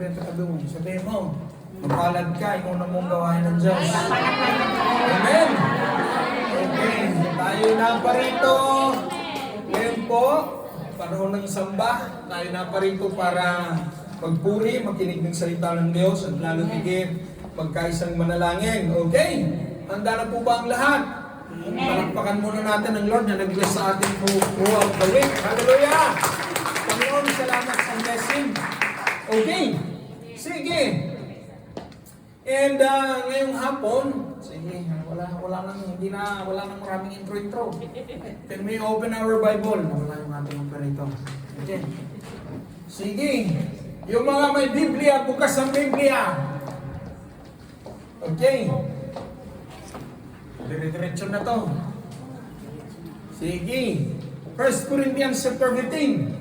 Sabihin mo, mapalad ka, ikaw na mong gawain ng Diyos. Amen! Okay, tayo na pa rito. Ngayon po, panahon ng samba, tayo na pa rito para magpuri, makinig ng salita ng Diyos, at lalo higit, magkaisang manalangin. Okay? Handa na po ba ang lahat? Palakpakan muna natin ang Lord na nag-bless sa ating throughout the week. Hallelujah! Panginoon, salamat sa blessing. Okay. Sige. And ngayong hapon, sige, wala nang maraming intro. Can we open our Bible? Wala yung ating operator. Okay. Sige. Yung mga may Biblia, bukas ang Biblia. Okay. Dire-diretso na to. Sige. 1 Corinthians chapter 15.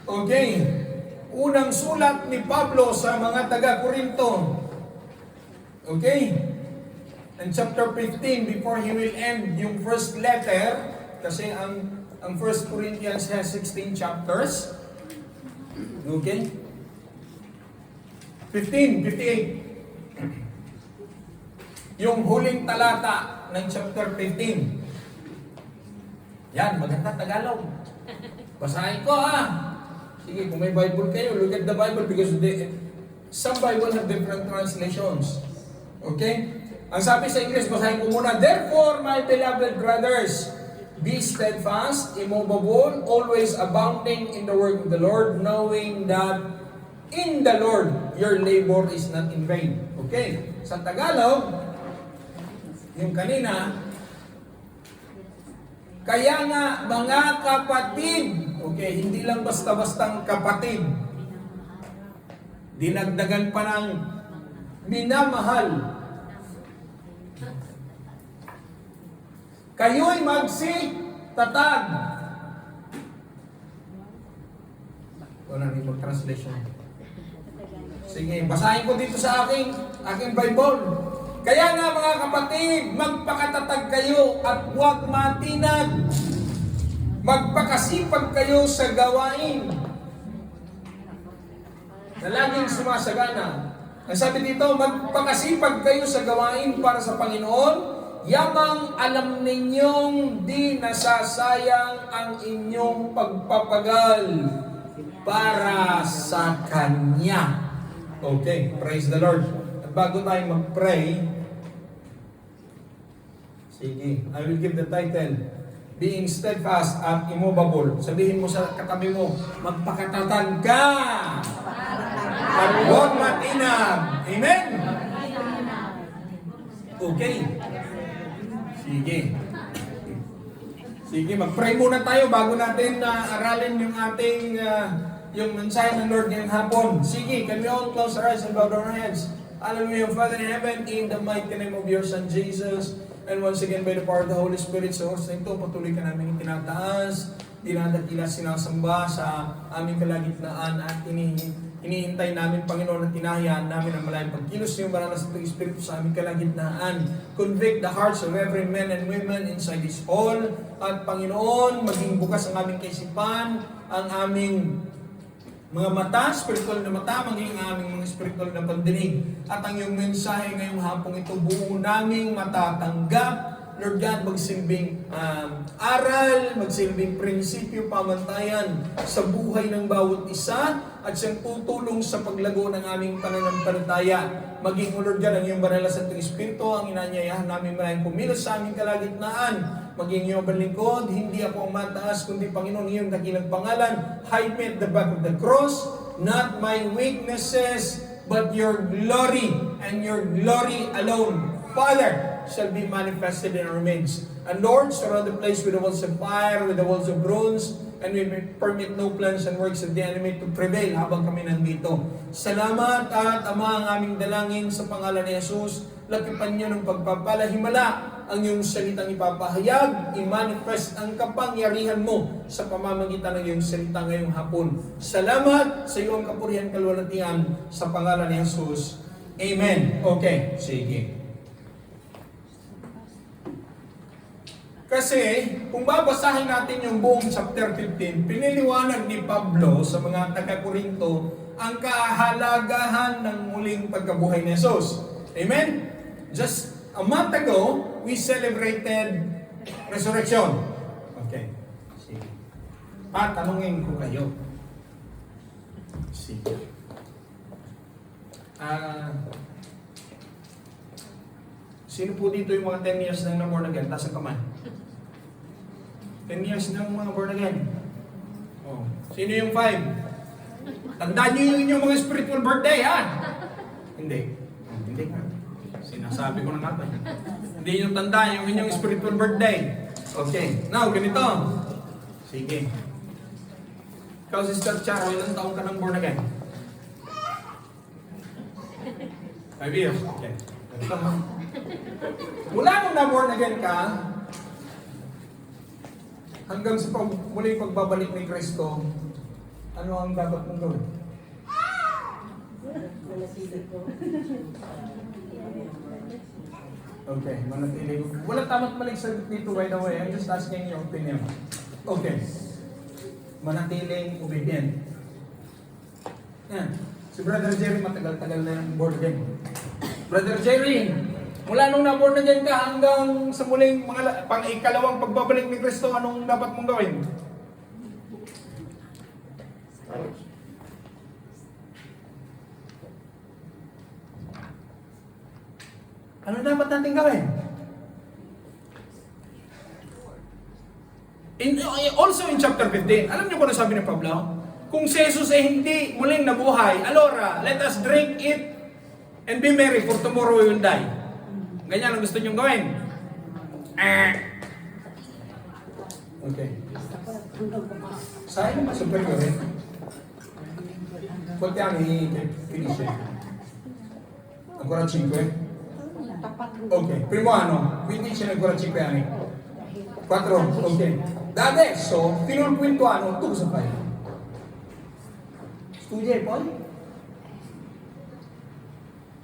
Okay. Unang sulat ni Pablo sa mga taga-Korinto. Okay. And chapter 15, before he will end yung first letter, kasi ang 1 Corinthians has 16 chapters. Okay. 58. Yung huling talata ng chapter 15. Yan, maganda Tagalog. Basahin ko Sige, kung may Bible kayo, look at the Bible because some Bible have different translations. Okay? Ang sabi sa English, basahin ko muna. Therefore, my beloved brothers, be steadfast, immovable, always abounding in the work of the Lord, knowing that in the Lord your labor is not in vain. Okay? Sa Tagalog, yung kanina, kaya nga mga kapatid, okay, hindi lang basta-bastang kapatid. Dinagdagan pa ng minamahal. Kayo'y magsitatag. Wala rin mag-translation. Sige, basahin ko dito sa aking Bible. Kaya nga mga kapatid, magpakatatag kayo at huwag matinag. Magpakasipag kayo sa gawain na laging sumasagana. Ang sabi dito, magpakasipag kayo sa gawain para sa Panginoon, yamang alam ninyong di nasasayang ang inyong pagpapagal para sa Kanya. Okay, praise the Lord. At bago tayo mag-pray, sige, I will give the title, Being Steadfast at Immovable. Sabihin mo sa katabi mo, magpakatatag ka at huwag matinag. Amen? Okay. Sige. Sige, mag-pray muna tayo bago natin aralin yung ating yung mensahe ng Lord ngayong hapon. Sige, can we all close our eyes and bow our heads? Hallelujah, Father in heaven, in the mighty name of your Son Jesus, and once again by the power of the Holy Spirit, sa oras na ito, patuloy ka namin tinataas, dinadakila, sinasamba sa aming kalagitnaan at hinihintay namin, Panginoon, at tinahayaan namin ang malayang pagkilos ng banal na Espiritu sa aming kalagitnaan. Convict the hearts of every man and women inside this hall, at Panginoon, maging bukas ang aming kaisipan, ang aming mga mata, spiritual na mata, maging ang aming mga spiritual na pandinig. At ang iyong mensahe ngayong hapong ito, buo naming matatanggap. Lord God, magsilbing aral, magsilbing prinsipyo, pamantayan sa buhay ng bawat isa at siyang tutulong sa paglago ng aming pananampalataya. Maging, Lord God, ang iyong banal na Santong Espiritu, ang inanyayahan namin maraming pumilos sa aming kalagitnaan. Maging iyong balingkod, hindi ako ang mataas, kundi Panginoon, iyong dakilang pangalan. Hide me at the back of the cross, not my weaknesses, but your glory, and your glory alone, Father, shall be manifested in our midst. And Lord, surround the place with the walls of fire, with the walls of bronze, and we permit no plans and works of the enemy to prevail habang kami nandito. Salamat at Ama, ang aming dalangin sa pangalan ni Jesus, lakipan niyo ng pagpapalahimala ang iyong salitang ipapahayag, i-manifest ang kapangyarihan mo sa pamamagitan ng iyong salita ngayong hapon. Salamat sa iyong kapurihan, kalwalatian sa pangalan ni Jesus. Amen. Okay, sige. Kasi, kung babasahin natin yung buong chapter 15, piniliwanag ni Pablo sa mga taga-Korinto ang kahalagahan ng muling pagkabuhay ni Jesus. Amen? Just a month ago, we celebrated resurrection. Okay. Sige. Tanungin ko kayo. Sige. Sino po dito yung mga 10 years nang na-born again? Taas ang kamay. 10 years nang mga born again. Oh. Sino yung 5? Tandaan nyo yung inyong mga spiritual birthday, ha? Hindi. Hindi nga. Sinasabi ko na nga ba? Hindi nyo tandaan yung inyong spiritual birthday. Okay. Now, ganito. Sige. Ikaw, Sister Charo, ilang taong ka nang born again? 5 years. Okay. Ganito. Mula nung na-born again ka, hanggang sa muling pagbabalik ni Kristo, ano ang dapat mong gawin? Okay, manatili. Wala tama't maling sagot dito, by the way. I'm just asking your opinion. Okay. Manatiling obedient. Yan. Si Brother Jerry, matagal-tagal na yung born again. Brother Jerry, mula nung na-born again ka hanggang sa muling pang-ikalawang pagbabalik ni Kristo, anong dapat mong gawin? Ano dapat natin gawin? Also in chapter 15, alam niyo kung ano sabi ni Pablo? Kung si Jesus ay hindi muling nabuhay, alora, let us drink it and be merry, for tomorrow we will die. Ganyan ang gusto niyong gawin. Okay. Saan ba superior eh? Quanti anni finisce? Ancora 5? Ok, primo anno, quindi ce ne ancora 5 anni. 4, ok. Da adesso fino al quinto anno tu cosa fai? Studi e poi?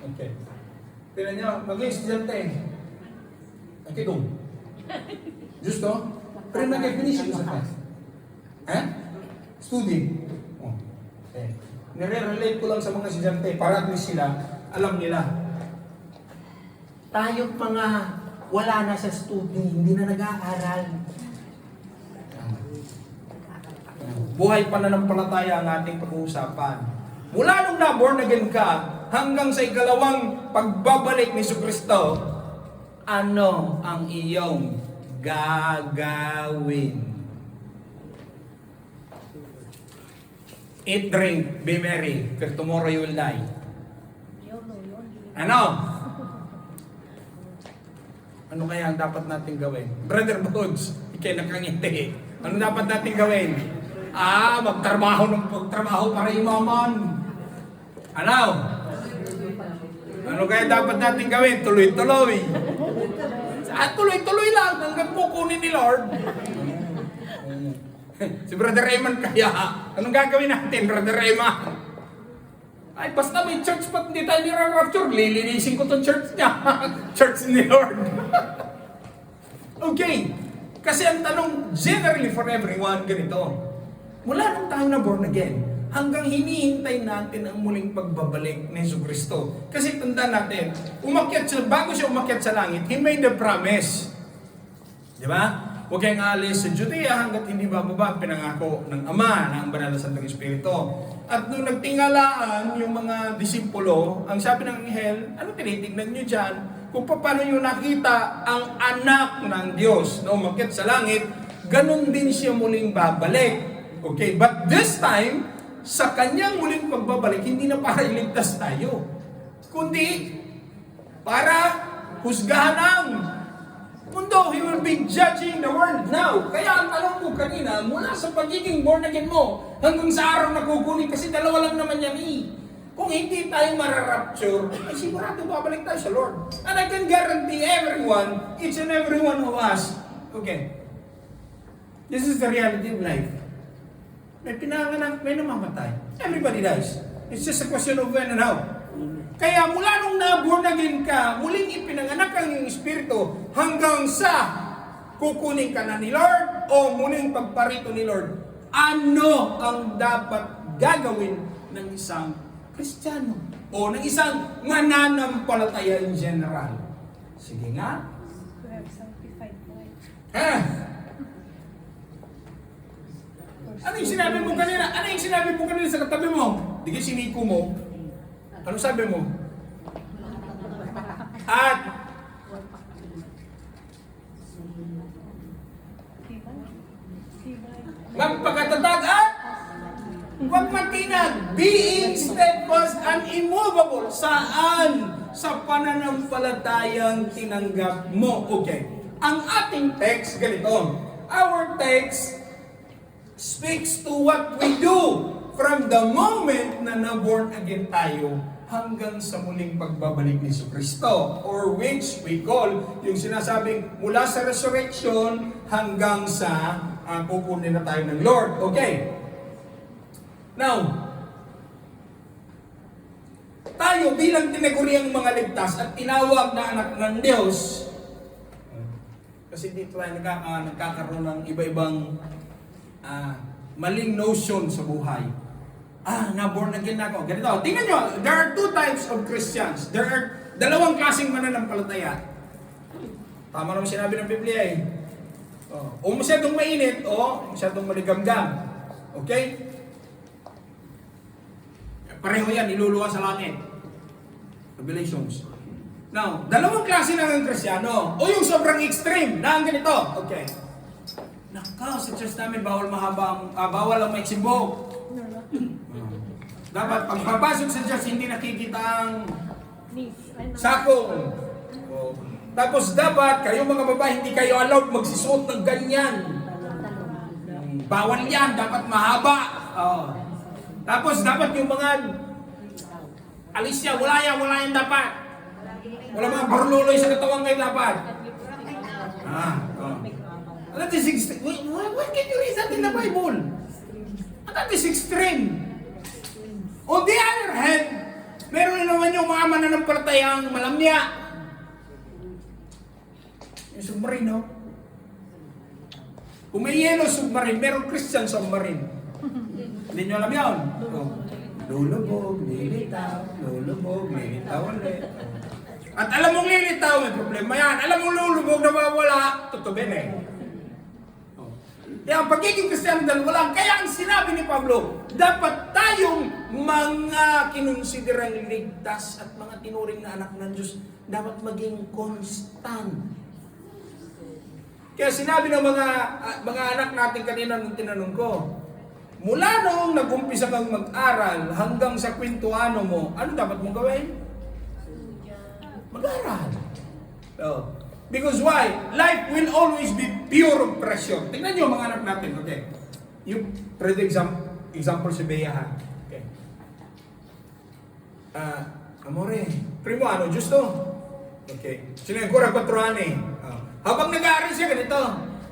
Ok. Tignan nyo, maging estudyante. Anche tu. Giusto? Prima che finisci cosa fai? Studi. Oh. Okay. Nire-relate ko lang sa mga estudyante para at least sila, alam nila. Tayo pa nga, wala na sa studi, hindi na nag-aaral. Buhay pananampalataya ang ating pag-uusapan. Mula nung na-born again ka, hanggang sa ikalawang pagbabalik ni Jesucristo, ano ang iyong gagawin? Eat, drink, be merry, for tomorrow you will die. Ano? Ano kaya ang dapat natin gawin? Brother Bones, ikay nakangiti. Ano dapat natin gawin? Magtrabaho para imaman. Ano? Ano kaya dapat natin gawin? Tuloy-tuloy. Tuloy-tuloy lang hanggang kukunin ni Lord. Si Brother Raymond kaya, anong gagawin natin, Brother Raymond? Ay, basta may church pa, hindi tayo nire-rapture, lilinisin ko tong church niya. Church ni Lord. Okay. Kasi ang tanong, generally for everyone, ganito. Mula nung tayo na born again, hanggang hinihintay natin ang muling pagbabalik ni Jesucristo. Kasi tandaan natin, bago siya umakyat sa langit, He made a promise. Di ba? Huwag kayong alis sa Judea hanggat hindi bababa ang pinangako ng Ama na ang banal na Santong Espiritu. At nung nagtingalaan yung mga disipulo, ang sabi ng anghel, ano tinitignan nyo dyan? Kung paano nyo nakita ang anak ng Diyos na umakyat sa langit, ganun din siya muling babalik. Okay, but this time, sa kanyang muling pagbabalik, hindi na para iligtas tayo, kundi para husgahan ang mundo. He will be judging the world now. Kaya ang tanong ko kanina, mula sa pagiging born again mo, hanggang sa araw na kukunin, kasi dalawa lang naman yan eh. Kung hindi tayo mararapture, ay sigurado babalik tayo sa Lord. And I can guarantee everyone, each and every one of us, okay, this is the reality of life. May pinanganak, may namamatay. Everybody dies. It's just a question of when and how. Kaya mula nung na-born again ka, muling ipinanganak ang iyong espiritu hanggang sa kukunin ka na ni Lord o muling pagparito ni Lord? Ano ang dapat gagawin ng isang Kristiyano o ng isang mananampalataya in general? Sige nga. Ano yung sinabi mo kanina? Ano yung sinabi mo kanina sa katabi mo? Di siniko mo. Ano sabi mo? At magpakatatag at huwag matinag, being steadfast and immovable. Saan? Sa pananampalatayang tinanggap mo. Okay. Ang ating text, ganito. Our text speaks to what we do from the moment na na-born again tayo hanggang sa muling pagbabalik ni Jesucristo, or which we call yung sinasabing mula sa resurrection hanggang sa kukunin na tayo ng Lord. Okay. Now, tayo bilang tinaguriang mga ligtas at tinawag na anak ng Diyos, kasi dito tayo nagkakaroon ng iba-ibang maling notion sa buhay. Na-born again na ako. Ganito, tingnan nyo, there are two types of Christians. There are dalawang klaseng mananampalataya. Tama naman sinabi ng Biblia eh. O masyadong mainit, o masyadong maligamgam. Okay? Pareho yan, iluluwa sa langit. Revelations. Now, dalawang klase ng Kristiyano. O yung sobrang extreme, na ang ganito. Okay. Nakaw, sa church namin, bawal ang may simbo. Dapat pag papasok sa church, hindi nakikita ang sakong. Tapos dapat, kayo mga babae, hindi kayo allowed magsisuot ng ganyan. Bawal yan, dapat mahaba. Tapos dapat yung mga alisya, wala yan dapat. Wala mga barluloy sa katawan kayo dapat. That is extreme. Why can't you read that in the Bible? That is extreme. On the other hand, meron naman yung mga mananampalatayang malamya. Yung submarine, no? Kung may yellow submarine, meron Christian submarine. Hindi nyo alam yun? Lulubog, lilitaw, lulubog, lilitaw ulit. At alam mong lilitaw, may problema yan. Alam mong lulubog, nawawala, tutubin eh. Kaya ang pagiging Kristiyano dalawa lang. Kaya ang sinabi ni Pablo, dapat tayong mga kinonsiderang ligtas at mga tinuring na anak ng Diyos, dapat maging constant. Kaya sinabi ng mga anak natin kanina nung tinanong ko, mula noong nag-umpisa kang mag-aral hanggang sa kwentuhan mo, ano dapat mong gawin? Mag-aral. Because why? Life will always be pure of pressure. Tingnan nyo mga anak natin, okay? Yung trade example si Bea, ha? Okay. Amore, primo ano, giusto? Okay. Sino yung kura 4 ani? Habang nag-aaral siya ganito,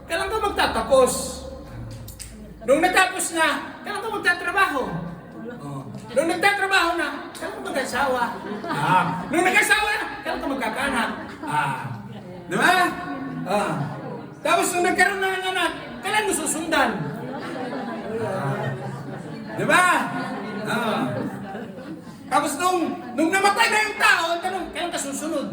kailan ka magtatapos? Nung natapos na, kailan ka magtatrabaho? Nung nagtatrabaho na, kailan ka mag-asawa? Nung nag-asawa na, kailan ka magkakanak? Diba? Tapos nung nagkaroon na ng anak, kailan mo susundan? Diba? Tapos nung namatay na yung tao, tanong, kailan ka susunod?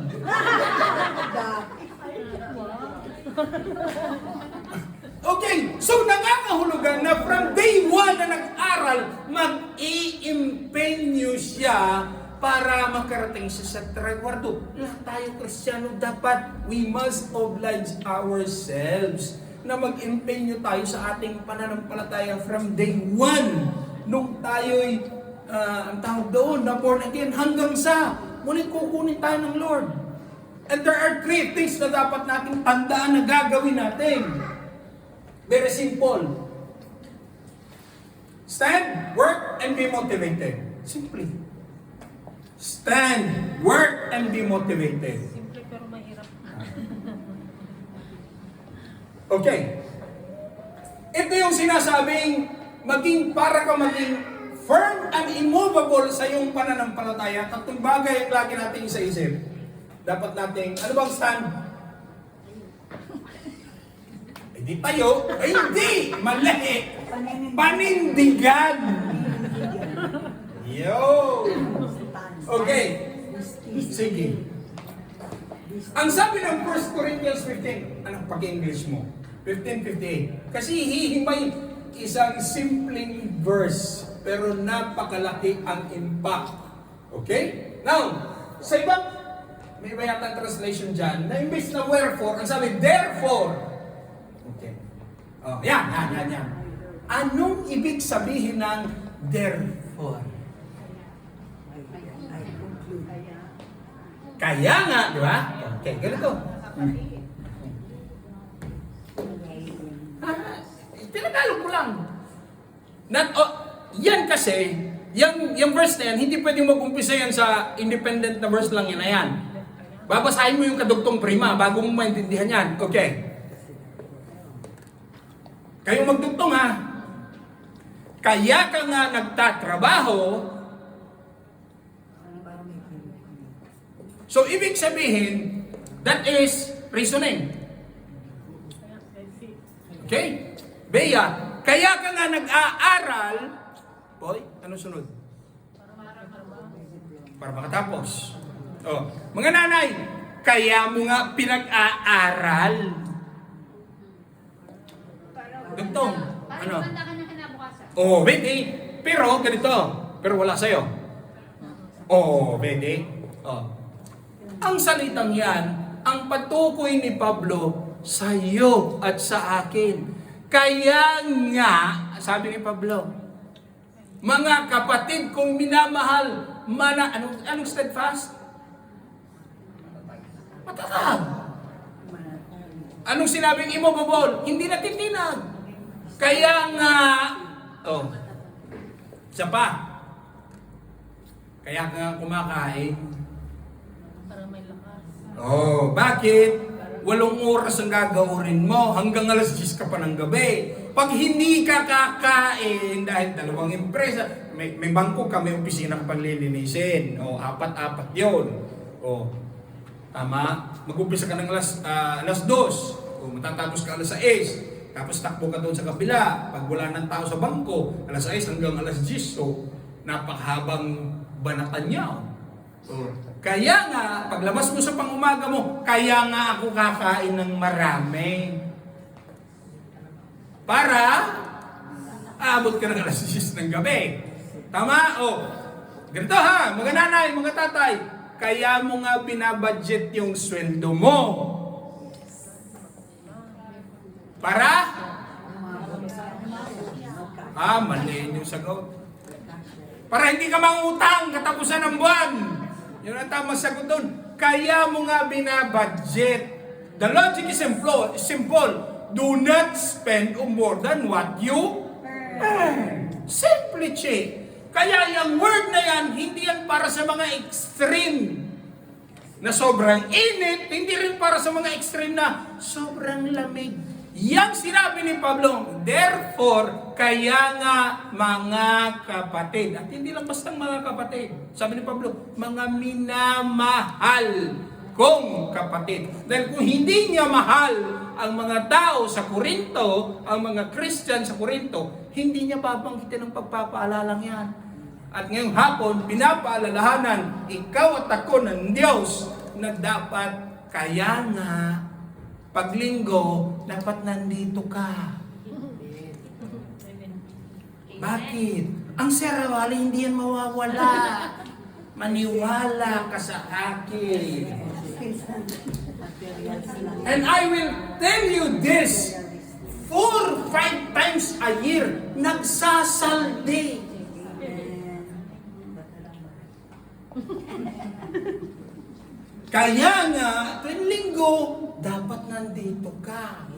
Okay, so nangangahulugan na from day 1 na nag-aral, mag-i-empenyo siya para makarating siya sa trekwarto. Lahat tayo Kristiyano, dapat we must oblige ourselves na mag-empenyo tayo sa ating pananampalataya from day 1 nung tayo'y ang tawag doon, na born again, hanggang sa muling kukunin tayo ng Lord. And there are 3 things na dapat nating tandaan na gagawin natin. Very simple. Stand, work, and be motivated. Simply. Stand, work, and be motivated. Simple pero mahirap. Okay. Ito yung sinasabing para ka maging firm and immovable sa iyong pananampalataya. Tatlong bagay ang lagi natin isa-isip. Dapat nating, ano bang stand? Hindi tayo. Ay, hindi! Mali! Panindigan! Yo! Okay. Sige. Ang sabi ng 1 Corinthians 15, anong pag-English mo? 15:58. Kasi hihimay isang simpleng verse, pero napakalaki ang impact. Okay? Now, sa ibang, may iba yata translation dyan, na imbis na wherefore, ang sabi, therefore. Okay. Oh, yan. Anong ibig sabihin ng therefore? Kaya nga, di ba? Okay, ganito. Tinagalog ko lang. Yan kasi, yung verse na yan, hindi pwedeng mag-umpisa yan sa independent na verse lang yan na yan. Babasahin mo yung kadugtong prima bago mo maintindihan yan. Okay. Kayong magdugtong ha. Kaya ka nga nagtatrabaho. So, ibig sabihin, that is reasoning. Okay? Bea, kaya ka nga nag-aaral. Boy, ano sunod? Para makatapos. Oh, mga nanay, kaya mo nga pinag-aaral. Dugtong. Ano? Oh, pwede. Pero, ganito. Pero wala sa'yo. Oh, pwede. Oh. Ang salitang yan, ang patukoy ni Pablo sa iyo at sa akin. Kaya nga, sabi ni Pablo, mga kapatid kong minamahal, anong steadfast? Matatag. Anong sinabing immovable? Hindi natitinag. Kaya nga, isa pa. Kaya nga kumakain. Oh, bakit? 8 oras ang gagawin mo, hanggang alas 10 ka pa ng gabi. Pag hindi ka kakain, dahil 2 empresa, may bangko ka, may opisina ka pang lilinisin. O, 4 yun. O, tama? Mag-umpisa ka ng alas 2. O, matatapos ka alas 6. Tapos takbo ka doon sa kabila. Pag wala ng tao sa bangko, alas 6 hanggang alas 10. So, napakahabang banatan niya. So, kaya nga, paglabas mo sa pangumaga mo, kaya nga ako kakain ng marami. Para, aabot ka ng alas 10 ng gabi. Tama? O, ganito ha, mga nanay, mga tatay, kaya mo nga binabudget yung sweldo mo. Para? Mali yung sagot. Para hindi ka mangutang katapusan ng buwan. Yun ang tamang sagot doon. Kaya mo nga binabudget. The logic is simple. Do not spend more than what you earn. Simple, che. Kaya yung word na yan, hindi yan para sa mga extreme na sobrang init, hindi rin para sa mga extreme na sobrang lamig. Yang sinabi ni Pablo, therefore, kaya nga mga kapatid, at hindi lang bastang mga kapatid, sabi ni Pablo, mga minamahal kong kapatid. Dahil kung hindi niya mahal ang mga tao sa Korinto, ang mga Christian sa Korinto, hindi niya babanggitin ng pagpapaalalang yan. At ngayong hapon, pinapaalalahanan, ikaw at ako ng Diyos na dapat kaya nga paglinggo, dapat nandito ka. Bakit? Ang sarawali, hindi yan mawawala. Maniwala ka sa akin. And I will tell you this, 4-5 times a year, nagsasaldi. Kaya nga, tuwing linggo, dapat nandito ka.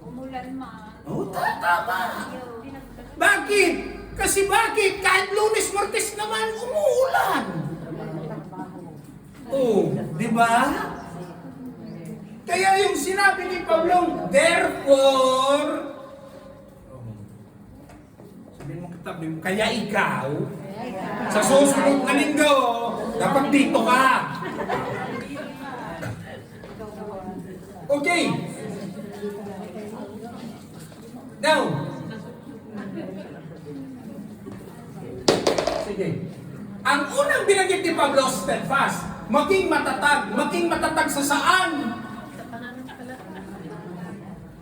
Umulan man. Tama. Bakit? Kasi bakit? Kahit Lunes, Martes naman, umuulan. Di ba? Kaya yung sinabi ni Pablo, therefore, sabihin mo katabi mo, kaya ikaw, sa susunod na linggo, dapat dito ka. Okay. Now, sige. Ang unang binanggit ni Pablo, steadfast. Maging matatag. Maging matatag sa saan?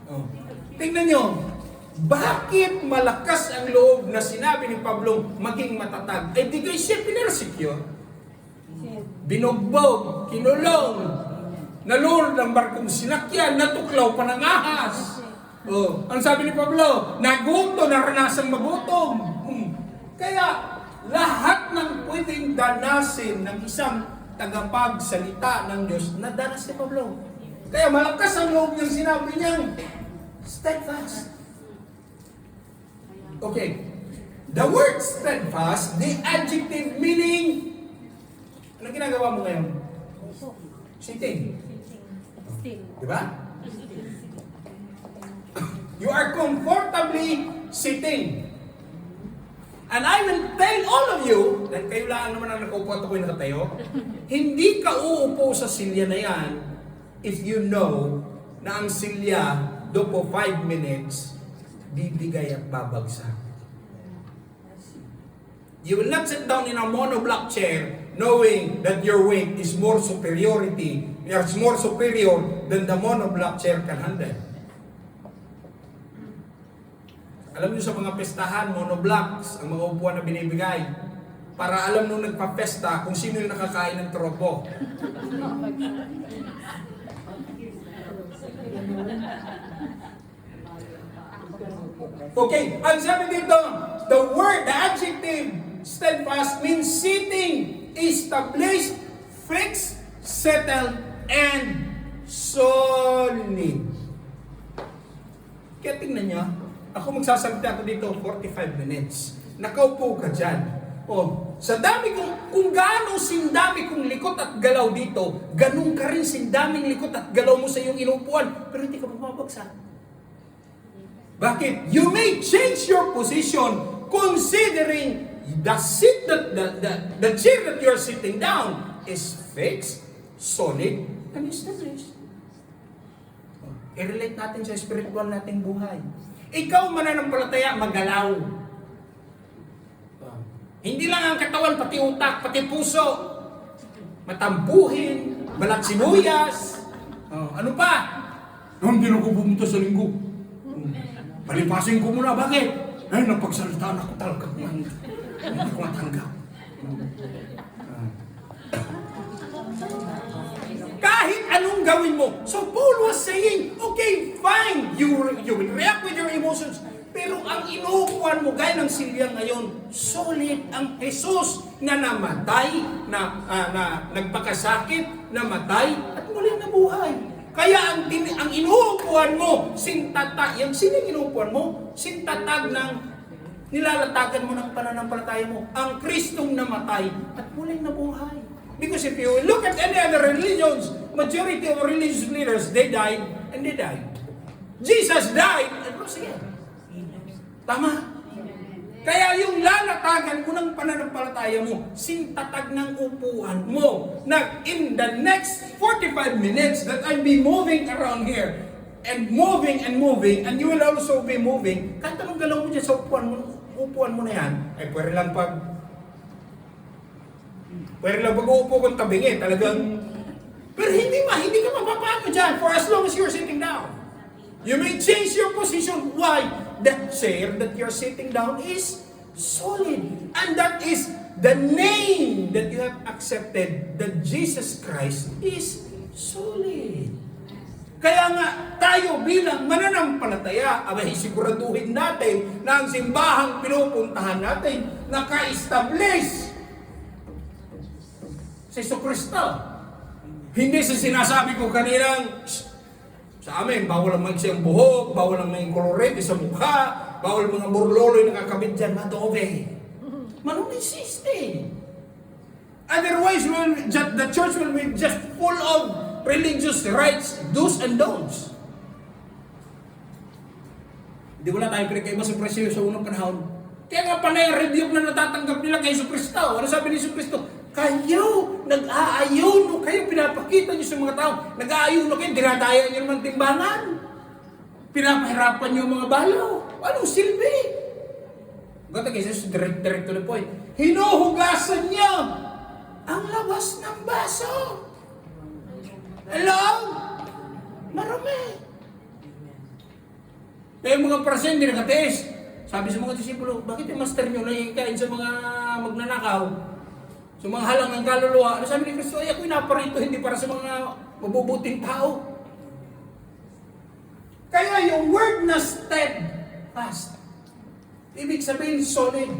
Oh. Tingnan nyo. Bakit malakas ang loob na sinabi ni Pablo maging matatag? Eh di kayo siya pinarsecure. Binugbog, kinulong, nalulod ang barkong sinakyan, natuklaw pa ng ahas. Oh, ang sabi ni Pablo, nagutom, naranasang magutom. Kaya, lahat ng pwedeng danasin ng isang tagapagsalita ng Diyos, nadanas ni Pablo. Kaya malakas ang loob niyang sinabi niyang, steadfast. Okay. The word steadfast, the adjective meaning, ano ginagawa mo ngayon? Sitting. Diba? You are comfortably sitting. And I will tell all of you, dahil kayo lang naman ang nakaupo at ako'y nakatayo, hindi ka uupo sa silya na yan if you know na ang silya do po 5 minutes, bibigay at babagsak. You will not sit down in a monoblock chair knowing that your weight is more superior than the monoblock chair can handle. Alam niyo sa mga pestahan, monoblocks, ang mga upuan na binibigay. Para alam nung nagpa-pesta kung sino yung nakakain ng tropo. Okay, ang sabi dito, the word, the adjective, steadfast means sitting, established, fixed, settled, and solid. Kaya tingnan niyo, ako magsasalita ako dito 45 minutes. Nakaupo ka dyan. O, sa dami kung gaano sindami kong likot at galaw dito, ganun ka rin sindaming likot at galaw mo sa iyong inupuan, pero hindi ka mababagsak. Bakit? You may change your position considering the seat the chair that you're sitting down is fixed, solid, and established. I-relate natin sa spiritual nating buhay. Ikaw mananampalataya, magalaw. Hindi lang ang katawan, pati utak, pati puso. Matampuhin, balat sibuyas. Ano pa? Hindi na ko pumunta sa linggo. Palipasin ko muna, bakit? Ay, napagsalitaan ako talaga. Hindi ko matanggap. Kahit anong gawin mo. So Paul was saying, okay, fine, you will react with your emotions. Pero ang inuupuan mo, gaya ng silya ngayon, solid ang Jesus na namatay, na nagpakasakit, namatay, at muling nabuhay. Kaya ang inuupuan mo, sintatag, yung sining inuupuan mo, sintatag ng nilalatagan mo ng pananampalataya mo, ang Kristong namatay, at muling nabuhay. Because if you look at any other religions, majority of religious leaders, they died and they died. Jesus died and rose again. Tama? Kaya yung lalatagan mo ng pananampalataya mo, sintatag ng upuan mo, na in the next 45 minutes that I'll be moving around here, and moving, and you will also be moving, kahit anong galaw mo dyan sa upuan mo na yan, ay pwede lang pag-uupo kong tabingi, talagang, pero hindi ka mapapaano dyan for as long as you're sitting down. You may change your position. Why? That chair that you're sitting down is solid. And that is the name that you have accepted, that Jesus Christ is solid. Kaya nga, tayo bilang mananampalataya, abay siguraduhin natin na ang simbahang pinupuntahan natin, naka-establish sa Jesucristo. Hindi sa sinasabi ko kaninang, sa amin, bawal ang magsiyang buhok, bawal ang may kolorete sa mukha, bawal mga burloloy na kakabit dyan, madobe. Manong insiste. Otherwise, the church will be just full of religious rites, do's and don'ts. Hindi wala tayong pinagkaiba sa presyo sa unang panahon. Kaya nga panay ang rebuke na natatanggap nila kay Jesucristo. Ano sabi ni Jesucristo? Kayo, nag-aayuno kayo, pinapakita niyo sa mga tao, nag-aayuno kayo, dinadaya niyo naman timbangan. Pinapahirapan niyo mga balaw. Anong silbi? Ganda kay Jesus, direct to the point. Hinuhugasan niya ang labas ng baso. Hello? Marami. Kaya mga Pariseo hindi nagatiis. Sabi sa mga disipulo, bakit yung master nyo nangikain sa mga magnanakaw? Sa mga halang ng kaluluwa? Ano sabi ni Kristo, ay ako'y naparito, hindi para sa mga mabubuting tao. Kaya yung word na steadfast, ibig sabihin solid.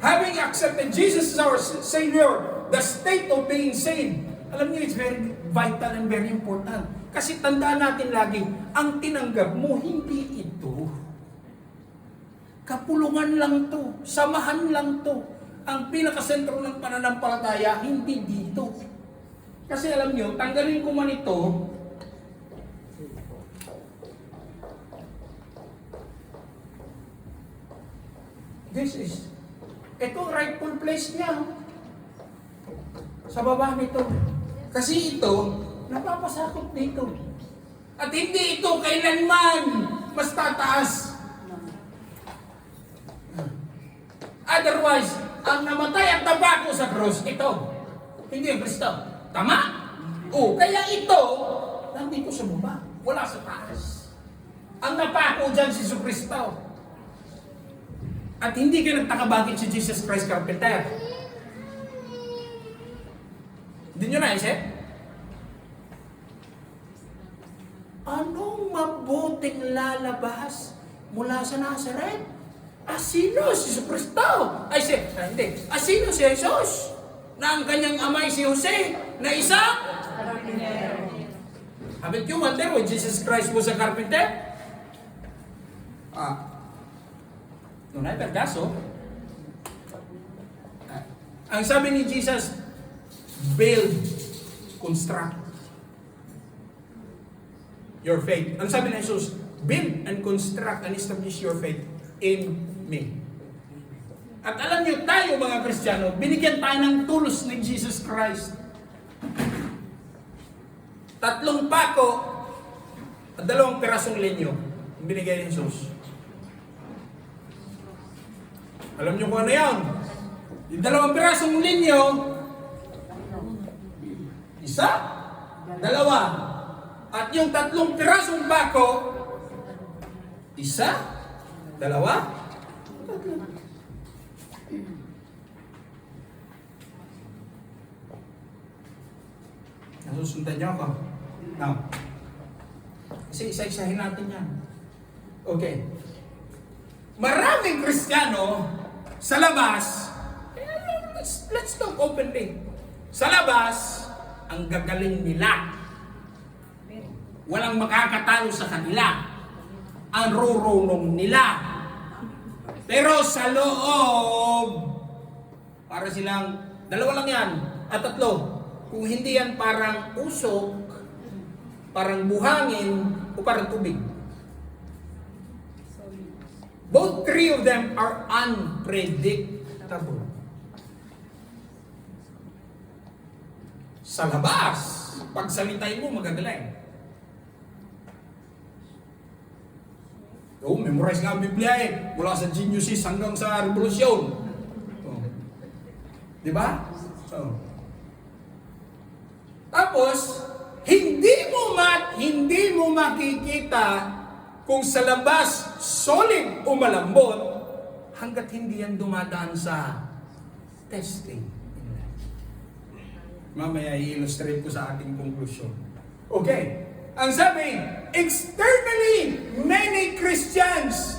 Having accepted Jesus as our Savior, the state of being saved, alam niyo, it's very vital and very important. Kasi tandaan natin lagi, ang tinanggap mo, hindi ito. Kapulungan lang to, samahan lang to. Ang pinakasentro ng pananampalataya, hindi dito. Kasi alam niyo, tanggalin ko man ito, ito rightful place niya. Sa baba nito. Kasi ito, napapasakot dito. At hindi ito kailanman mas tataas. Otherwise, ang namatay at tabako sa krus, ito. Hindi ang Kristo. Tama? O, kaya ito, nandito sa baba. Wala sa taas. Ang napako dyan si Kristo. At hindi ka nagtaka bakit si Jesus Christ carpenter. Hindi nyo naisip? Anong mabuting lalabas mula sa Nazareth? Asino si Kristo? Hindi. Asino si Jesus? Na ang kanyang amay si Jose? Na isa? Haven't you wonder why Jesus Christ was a carpenter? No, never kaso. Ang sabi ni Jesus, build, construct your faith. Ang sabi ni Jesus, build and construct and establish your faith in me. At alam niyo, tayo mga Kristiyano, binigyan tayo ng tools ni Jesus Christ. 3 pako at 2 pirasong lenyo ang binigay ni Jesus. Alam niyo kung ano yan? Yung 2 pirasong lenyo, 1, 2. At yung 3 pirasong pako, 1, 2, 3. Nasusundan niyo ako? Now, kasi isa-isahin natin yan. Okay. Maraming Kristiyano sa labas, let's talk openly. Sa labas, ang gagaling nila. Walang makakatalo sa kanila. Ang rurunong nila. Pero sa loob, para silang, 2 lang yan, at 3. Kung hindi yan parang usok, parang buhangin, o parang tubig. Both 3 of them are unpredictable. Sa labas, pag salitay mo, magagaling. Oh, memorize nga ang Biblia eh. Mula sa Genesis hanggang sa Revolusyon. Oh. Di ba? So. Tapos, hindi mo makikita kung sa labas solid o malambot hanggat hindi yan dumadaan sa testing. Mamaya i-illustrate ko sa ating conclusion. Okay. Ang sabi, externally, many Christians,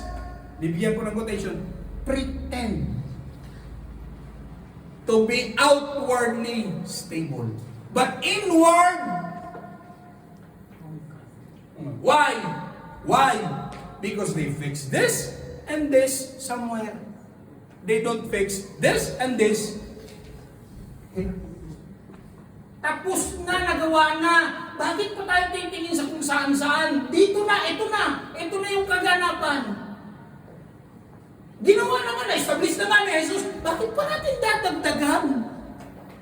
bibigyan ko ng quotation, pretend to be outwardly stable. But inward, why? Why? Because they fix this and this somewhere. They don't fix this and this. Tapos na, nagawa na. Bakit pa tayo titingin sa kung saan-saan? Dito na, ito na. Ito na yung kaganapan. Ginawa na nga, na-establish na nga ni Jesus. Bakit pa natin dadagdagan?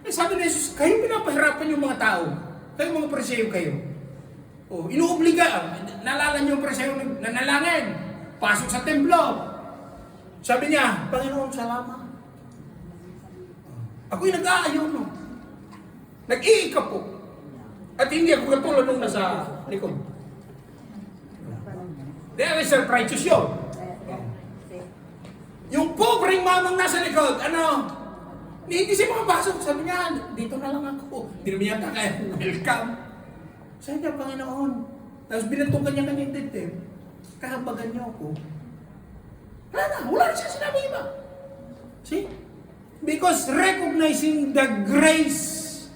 Sabi ni Jesus, kayo pinapahirapan yung mga tao. Kayo mga Pariseo kayo. Inuobliga. Nalala niyo yung Pariseo nanalangin. Pasok sa templo. Sabi niya, Panginoon, salamat. Ako'y nag-aayon, no? Nag-iikap po. At hindi ako katulad nung nasa likod. There is self-righteous yun. Yung pobreng mamang nasa likod, hindi siya makapasok. Sabi niya, dito na lang ako. Hindi naman yata kaya, welcome. Sabi niya, Panginoon. Tapos binantukan niya kanyang dibdib. Kahambagan niyo ako. Wala na siya sinabi iba. See? Because recognizing the grace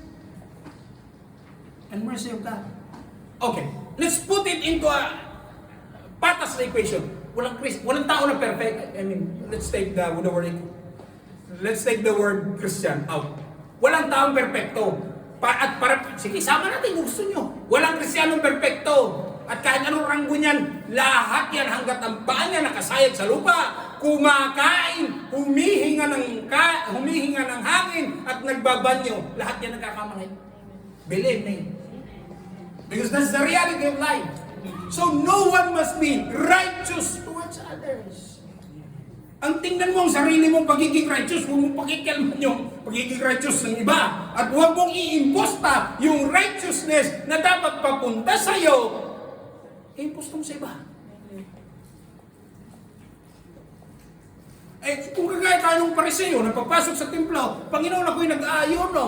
and mercy of God. Okay, let's put it into a patas na equation. Walang tao na perfect. I mean, let's take the word Christian out. Walang taong perfecto. Sige, sama natin kung gusto nyo. Walang Kristiyanong perfecto. At kahit anong ranggo niyan, lahat yan hanggat ang paa niya nakasayad sa lupa, kumakain, humihinga ng hangin, at nagbabanyo, lahat yan nagkakamali. Believe me. Because that's the reality of life. So no one must be righteous towards others. Ang tingnan mo ang sarili mong pagiging righteous, huwag mong pakikialaman yung pagiging righteous ng iba. At huwag mong iimposta yung righteousness na dapat papunta sa'yo, imposta mo sa iba. Kung kagaya tayo ng Pariseo, nagpapasok sa templo, Panginoon, ako'y nag-aayon, no?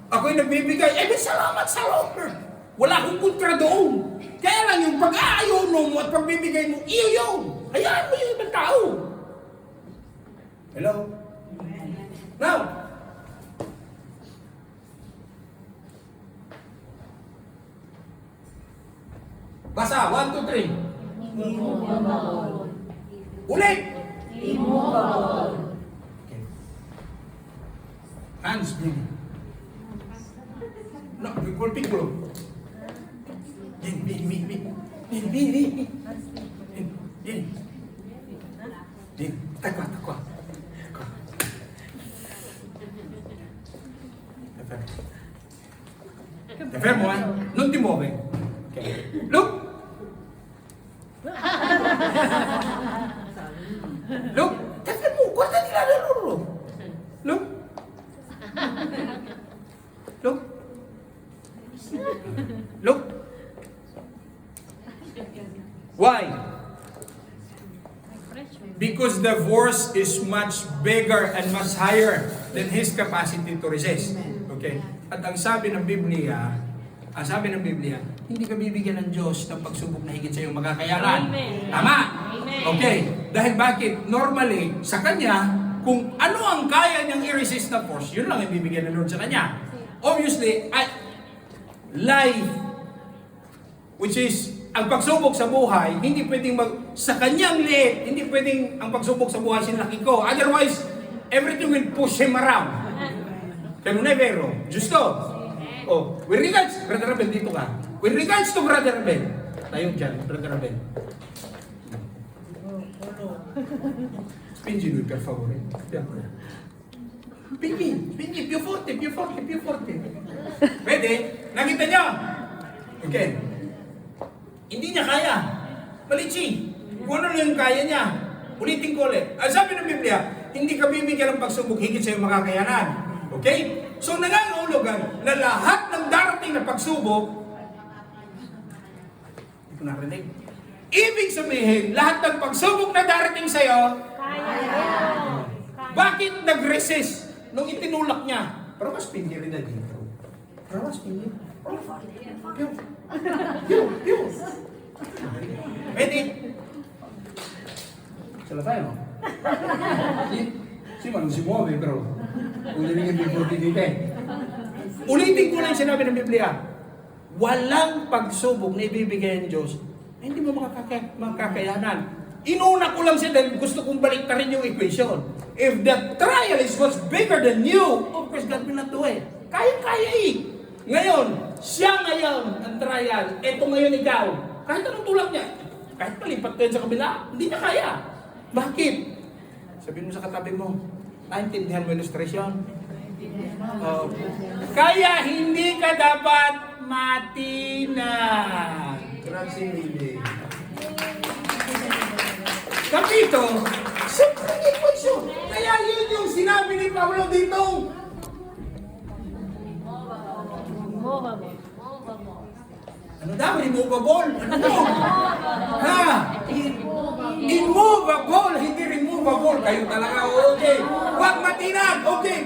Ako'y nagbibigay, may salamat sa Lord. Wala akong kontra doon. Kaya lang yung pag-aayon mo at pagbibigay mo, iyo yun. Hayaan mo yung ibang tao. Hello? Now, basa, 1, 2, 3. Ulit! Okay. Hands, baby. No, piccolo. Vieni. Takwa. Te fermo, non ti muove. Okay. Look! Look! Te fermo, guardati la loro. Look! Look! Look! Why? Because the force is much bigger and much higher than his capacity to resist. Okay? At ang sabi ng Biblia, hindi ka bibigyan ng Diyos ng pagsubok na higit sa iyong magkakayanan. Tama? Okay. Dahil bakit? Normally, sa Kanya, kung ano ang kaya niyang i-resist na force, yun lang ang bibigyan ng Lord sa Kanya. Obviously, life, which is ang pagsubok sa buhay, hindi pwedeng sa kanyang liit, hindi pwedeng ang pagsubok sa buhay sinlaki ko. Otherwise, everything will push him around. Pero nevero. Justo. Oh, with regards, Brother Abel, dito ka. With regards to Brother Abel, tayo dyan, Brother Abel. Spingi lui, per favore. Spingi, più forte. Pwede? Nakita niyo? Okay. Hindi niya kaya. Malichi. Kung ano yung kaya niya. Ulitin ko ulit. Ang sabi ng Biblia, hindi ka bibigyan ng pagsubok higit sa iyong makakayanan. Okay? So nangangahulugan na lahat ng darating na pagsubok, hindi ko narinig. Ibig sabihin, lahat ng pagsubok na darating sa iyo, kaya. Bakit nag-resist nung itinulak niya? Pero mas pingi rin na dito. Pero mas pingi. Più. Vedi? Ce la fai o no? Sì, ma non si muove però. Non devi che più forti di te. Ulitin ko lang sinabi ng Biblia. Walang pagsubok na ibibigay ng Diyos na hindi mo makakayanan. Inuna ko lang siya dahil gusto kong baliktarin yung equation. If the trial is what's bigger than you, of course God will not do it. Kaya eh. Ngayon, siya ngayon ang trial. Ito ngayon ikaw. Kahit anong tulak niya, kahit malipat kayo sa kabila, hindi niya kaya. Bakit? Sabihin mo sa katabi mo, naintindihan mo illustration? Kaya hindi ka dapat matina. Grazie mille. Capito? Siyempre Kaya yun yung sinabi ni Pablo dito. Ano daw? Removable? Ano daw? Ha? Immovable, hindi removable. Kayo talaga, okay. Huwag matinag, okay.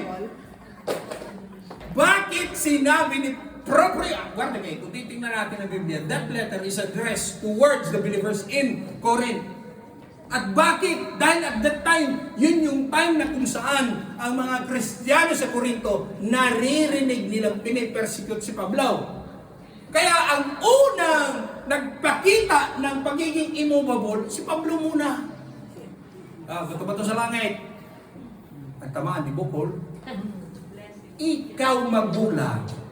Bakit sinabi ni Guarda kayo, kung titingnan natin ang Biblia, that letter is addressed towards the believers in Corinth. At bakit? Dahil at that time, yun yung time na kung saan ang mga Kristiyano sa Corinto naririnig nilang pinipersecute si Pablo. Kaya ang unang nagpakita ng pagiging immovable, si Pablo muna. Bato-bato sa langit. Nagtamaan, di bukol. Ikaw magbulag.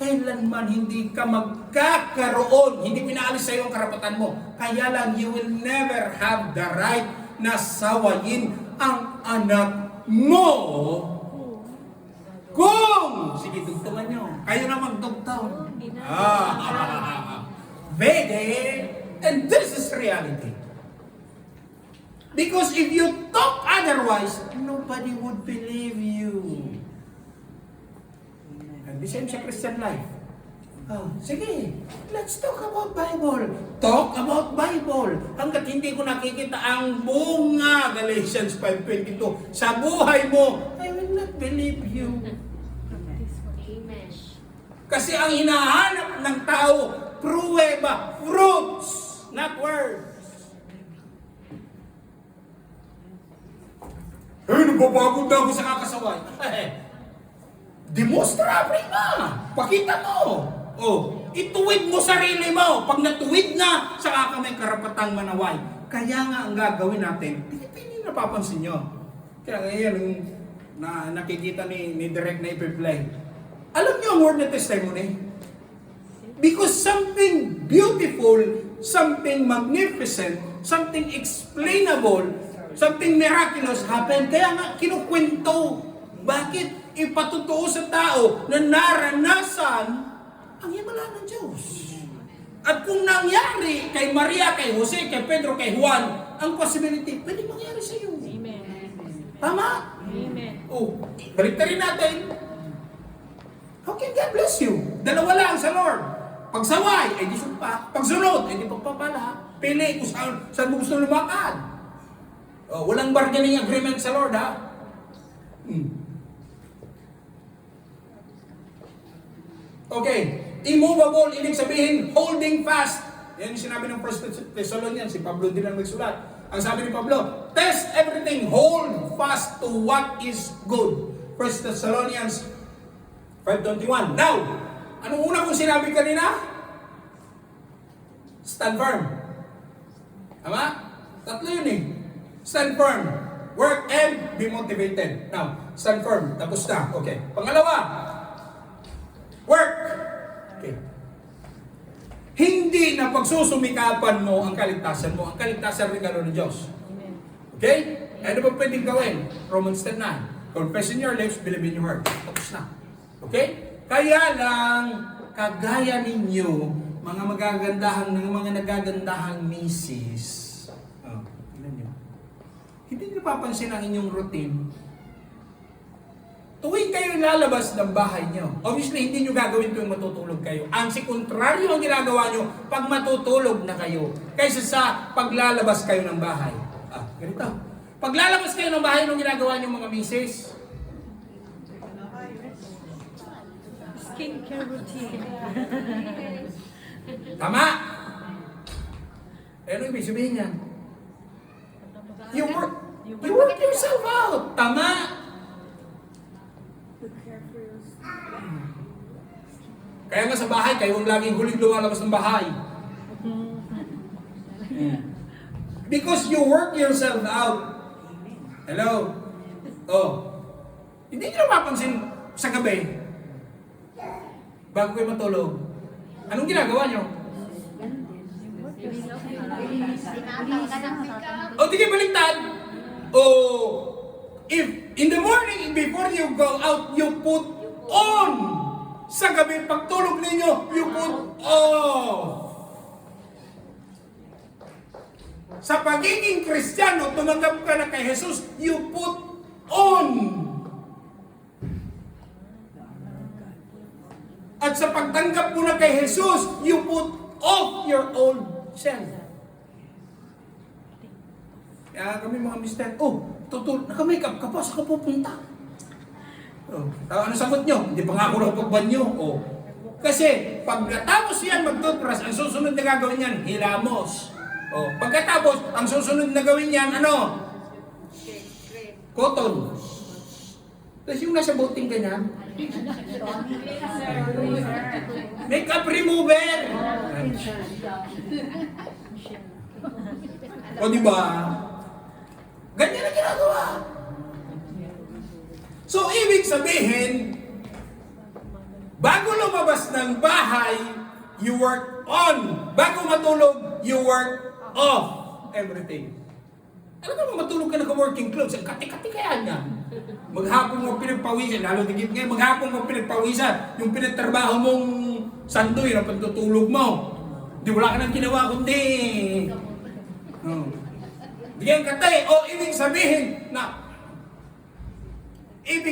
Kailanman hindi ka magkakaroon, hindi pinaalis sa iyo ang karapatan mo. Kaya lang, you will never have the right na sawayin ang anak mo. Kung, sige, tugtungan nyo. Kayo na magtugtong. Vede, and this is reality. Because if you talk otherwise, nobody would believe you. And the same sa Christian life. Sige, let's talk about Bible. Talk about Bible. Hanggat hindi ko nakikita ang bunga, Galatians 5:22, sa buhay mo, I will not believe you. Kasi ang hinahanap ng tao, pruweba, fruits, not words. Nagpapagod na ako sa kakasaway. Demonstra, prima. Pakita mo. Ituwid mo sarili mo. Pag natuwid na, saka ka may karapatang manaway. Kaya nga ang gagawin natin, hindi napapansin nyo. Kaya ngayon, nakikita ni Direk na ipi-play. Alam niyo ang word na testimony? Because something beautiful, something magnificent, something explainable, something miraculous happened. Kaya nga kinukwento. Bakit? Ipatutuo sa tao na naranasan ang himala ng Diyos. At kung nangyari kay Maria, kay Jose, kay Pedro, kay Juan, ang possibility, pwede mangyari sa iyo. Amen. Tama? Amen. Balik na rin natin. How can God bless you? Dalawa lang sa Lord. Pagsaway, ay di sumpa. Pagsunod, ay di pagpapala. Pili kung saan mo gusto lumakad. Walang bargaining agreement sa Lord, ha? Okay. Immovable, ibig sabihin, holding fast. Yan yung sinabi ng 1 Thessalonians, si Pablo din ang nagsulat. Ang sabi ni Pablo, test everything, hold fast to what is good. 1 Thessalonians 5:21. Now, anong una kong sinabi kanina? Stand firm. Tama? Tatlo yun eh. Stand firm. Work and be motivated. Now, stand firm. Tapos na. Okay. Pangalawa, work. Okay. Hindi na pagsusumikapan mo ang kaligtasan mo. Ang kaligtasan regalo ng Diyos. Okay? Ano ba pwedeng gawin? Romans 10:9. Confess in your lips, believe in your heart. Tapos na. Okay? Kaya lang, kagaya ninyo, mga nagagandahang misis. Tignan nyo. Hindi nyo papansin ang inyong routine. Tuwing kayo lalabas ng bahay nyo, obviously, hindi nyo gagawin tuwing matutulog kayo. Ang kontraryo ang ginagawa nyo pag matutulog na kayo, kaysa sa paglalabas kayo ng bahay. Ganito. Paglalabas kayo ng bahay, anong ginagawa nyo mga misis? Skincare routine. Tama? Ano ibig sabihin yan? You work yourself out. Tama? Kaya nga sa bahay, kayo ang laging huling lumalabas ng bahay. Because you work yourself out. Hello? Hindi nyo mapapansin sa gabi, bago kayo matulog, anong ginagawa nyo? Tingin baliktad. If in the morning, before you go out, you put on. Sa gabi, pagtulog ninyo, you put off. Sa pagiging Kristiyano, tumanggap ka na kay Jesus, you put on. At sa pagtanggap mo na kay Jesus, you put off your old self. Kaya kami mga mister, naka-makeup ka pa, saan ka pupunta? Ano sagot nyo? Hindi pa nga ako nakapagbanyo. Kasi pagkatapos yan mag-toothbrush, ang susunod na gagawin yan, hilamos. Pagkatapos, ang susunod na gawin yan, ano? Cotton. Tapos yung nasa boating ganyan, makeup remover. O diba? Ganyan ang ginagawa. So, ibig sabihin, bago lumabas ng bahay, you work on. Bago matulog, you work off everything. Alam mo, matulog ka naka-working clothes, ang kati-kati kaya niyan. Maghapon mo pinagpawisan, lalo tigit ngayon, maghapon mo pinagpawisan, yung pinagtrabaho mong sandoy na pagtutulog mo. Di wala ka nang ginawa kundi. Bigyan ka tayo, ibig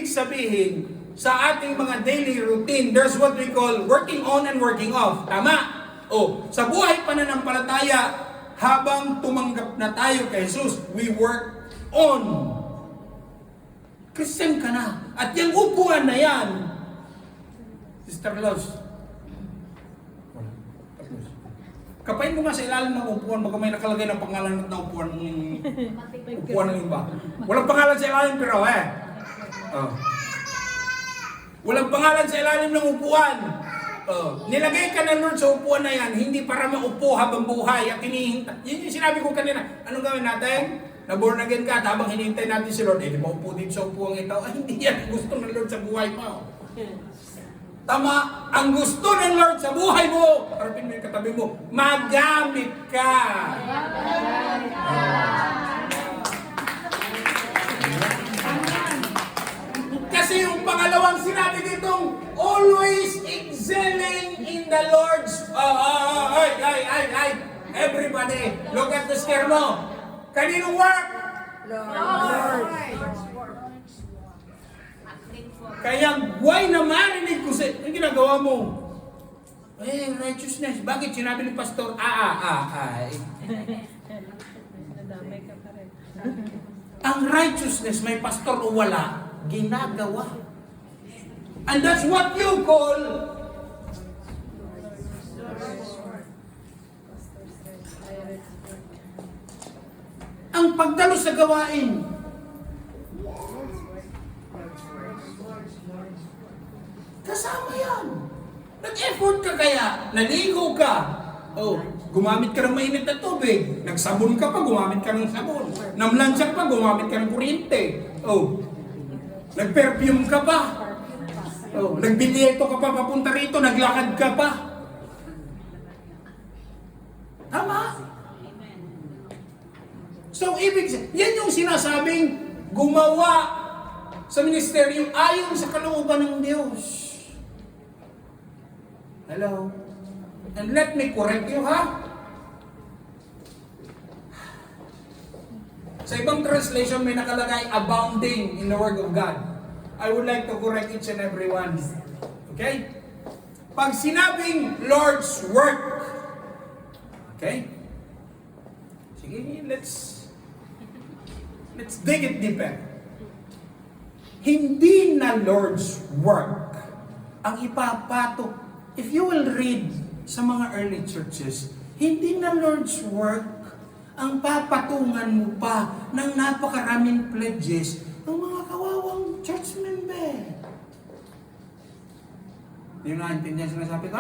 sabihin, sa ating mga daily routine, there's what we call working on and working off. Tama? Sa buhay pananampalataya, habang tumanggap na tayo kay Jesus, we work on. Christian ka na. At yung upuan na yan, Sister Los, kapain mo nga sa ilalim ng upuan, baka may nakalagay ng pangalan ng upuan ng iba. Walang pangalan sa ilalim pero walang pangalan sa ilalim ng upuan. Nilagay ka na Lord sa upuan na yan, hindi para maupo habang buhay at hinihintay. Yun yung sinabi ko kanina. Anong gawin natin? Na-born again ka at habang hinihintay natin si Lord, di maupo din sa upuan ito. Hindi yan gusto ng Lord sa buhay mo. Tama, ang gusto ng Lord sa buhay mo, harapin mo yung katabi mo, magamit ka. Kasi yung pangalawang sinabi ditong, always excelling in the Lord's, everybody, look at the scare mo. Kaninong work? Lord. Kaya why na marinig ko sa, ang ginagawa mo? Righteousness. Bakit sinabi ni Pastor, Ang righteousness, may pastor o wala, ginagawa. And that's what you call ang pagdalo sa gawain. Kasama yan. Nag-effort ka kaya, naligo ka. Gumamit ka ng mainit na tubig. Nagsabon ka pa, gumamit ka ng sabon. Namlansyak pa, gumamit ka ng kuryente. Nag-perfume ka pa. Nagbilyeto ka pa papunta rito, naglakad ka pa. Tama? So, yan yung sinasabing gumawa sa ministeryo ayon sa kalooban ng Diyos. Hello? And let me correct you, ha? Sa ibang translation, may nakalagay abounding in the Word of God. I would like to correct each and every one. Okay? Pag sinabing Lord's work, okay? Sige, let's dig it deeper. Hindi na Lord's work ang ipapato. If you will read sa mga early churches, hindi na Lord's work ang papatungan mo pa ng napakaraming pledges ng mga kawawang church member. Hindi mo naintindihan sinasabi ko?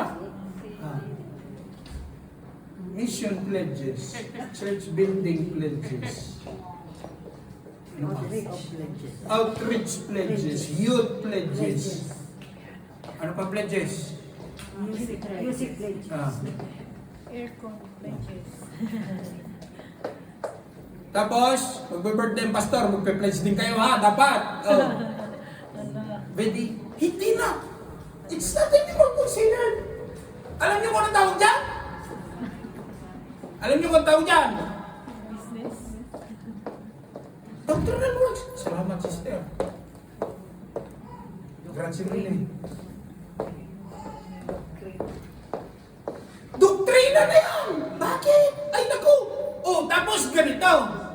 Mission pledges, church building pledges, outreach pledges, youth pledges. Ano pa pledges? Music pledges. Aircon pledges. Tapos, magbe-birthday ang pastor, magpe-pledge din kayo ha, dapat. Ready? Hindi na. It's not anymore considered. Alam niyo kung anong tawag dyan? Alam niyo kung anong tawag dyan? Business. Doctrinal works. Salamat, sister. Grazie mille. Doktrina na yan! Bakit? Ay, naku! Oh, tapos ganito.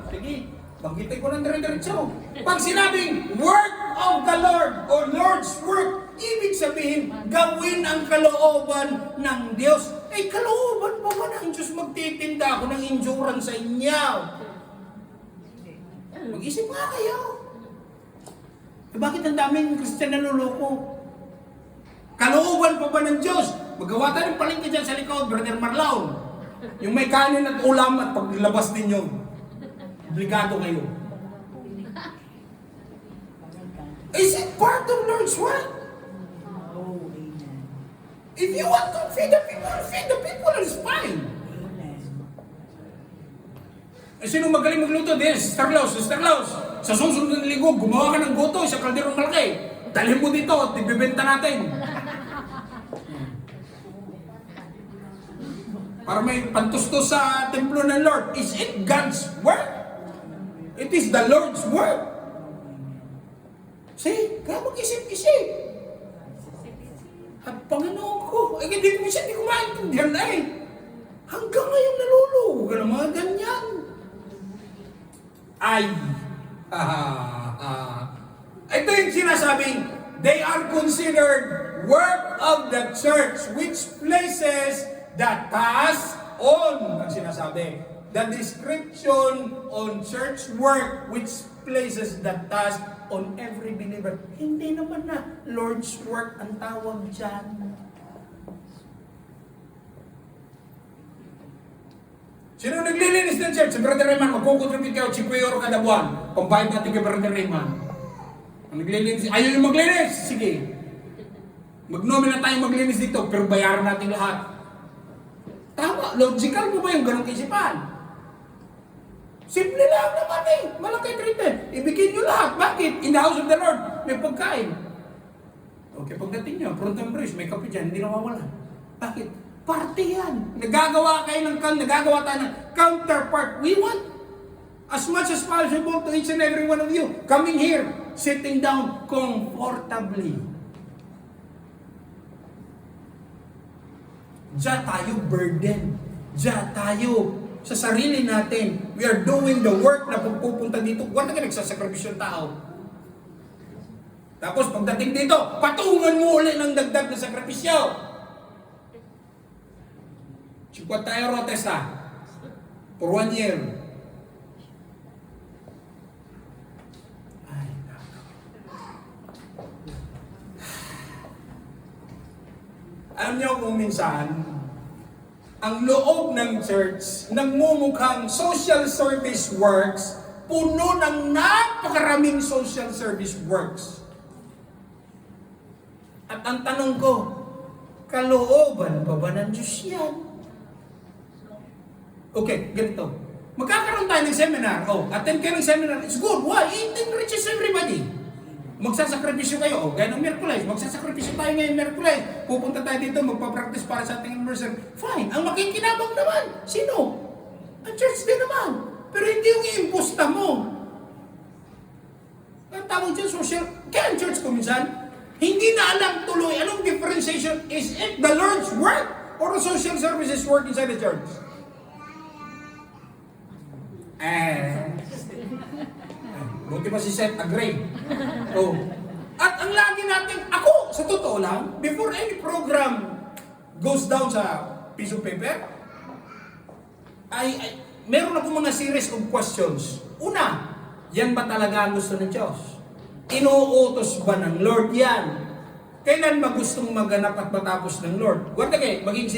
Sige, banggitin ko ng dire-diretso. Pag sinabing, work of the Lord or Lord's work, ibig sabihin, gawin ang kalooban ng Diyos. Eh, kalooban pa ba ng Diyos magtitinda ako ng endurance sa inyo? Mag-isip nga kayo. Eh, bakit ang daming Christian na naluloko? Kalooban pa ba ng Diyos? Magawa tayo ng palengke dyan sa likod, Brother Marlon. Yung may kanin at ulam at paglabas ninyo. Obligado kayo. Is it part of Lord's work? If you want to feed the people, it's fine. Eh, sino magaling magluto? Sister Laus. Sa susunod na linggo, gumawa ka ng goto sa kalderong malaki. Dalhin mo dito at ibibenta natin. Para may pantustos sa templo ng Lord. Is it God's work? It is the Lord's work. See? Kaya mag-isip-isip. At Panginoon ko, hindi ko maintindihan na eh. Hanggang ngayon nalulugo ka ng mga ganyan. Ay, ito yung sinasabing, they are considered work of the church, which places the task on, ang sinasabi, the description on church work, which places the task on every believer. Hindi naman na Lord's work ang tawag dyan. Sino naglilinis ng church? Si Brother Rayman, magkukontribute kayo 5 euro kada buwan. Pambayad natin kay Brother Rayman. Ang naglilinis, ayaw yung maglinis? Sige. Mag-nomin na tayo maglinis dito, pero bayaran natin lahat. Tama, logical mo ba yung ganong isipan? Simple lang naman eh. Malaki treatment. Ibigin nyo lahat. Bakit? In the house of the Lord, may pagkain. Okay, pagdating nyo, Fronton Bridge, may kape dyan, hindi nawawala. Bakit? Party yan. Nagagawa tayo ng counterpart. We want as much as possible to each and every one of you coming here, sitting down comfortably. Diyan tayo burden. Diyan tayo sa sarili natin. We are doing the work na pagpupunta dito. Huwag na ka nagsasakripisyo ng tao. Tapos pagdating dito, patungan mo ulit ng dagdag na sakripisyo. 50 euro testa for 1 year. Ay, alam niyo kung minsan, ang loob ng church, nagmumukhang social service works, puno ng napakaraming social service works. At ang tanong ko, kalooban pa ba ng Diyos yan? Okay, ganito. Magkakaroon tayo ng seminar. Oh, attend kayo ng seminar. It's good. Why? It enriches everybody. Magsasakripisyo kayo. Oh, gaya ng Miyerkules. Magsasakripisyo tayo ngayon Miyerkules. Pupunta tayo dito, magpa-practice para sa ating anniversary. Fine. Ang makikinabang naman. Sino? Ang church din naman. Pero hindi yung i-imposta mo. Ang tawag dyan, social. Kaya ang church ko minsan, hindi na alam tuloy anong differentiation. Is it the Lord's work or the social services work inside the church? Buti pa si Seth agree. Oh. At ang lagi natin, ako, sa totoo lang, before any program goes down sa piece of paper, meron ako mga series of questions. Una, yan ba talaga ang gusto ng Diyos? Inuutos ba ng Lord yan? Kailan ba gustong maganap at matapos ng Lord? Guarda kayo, maging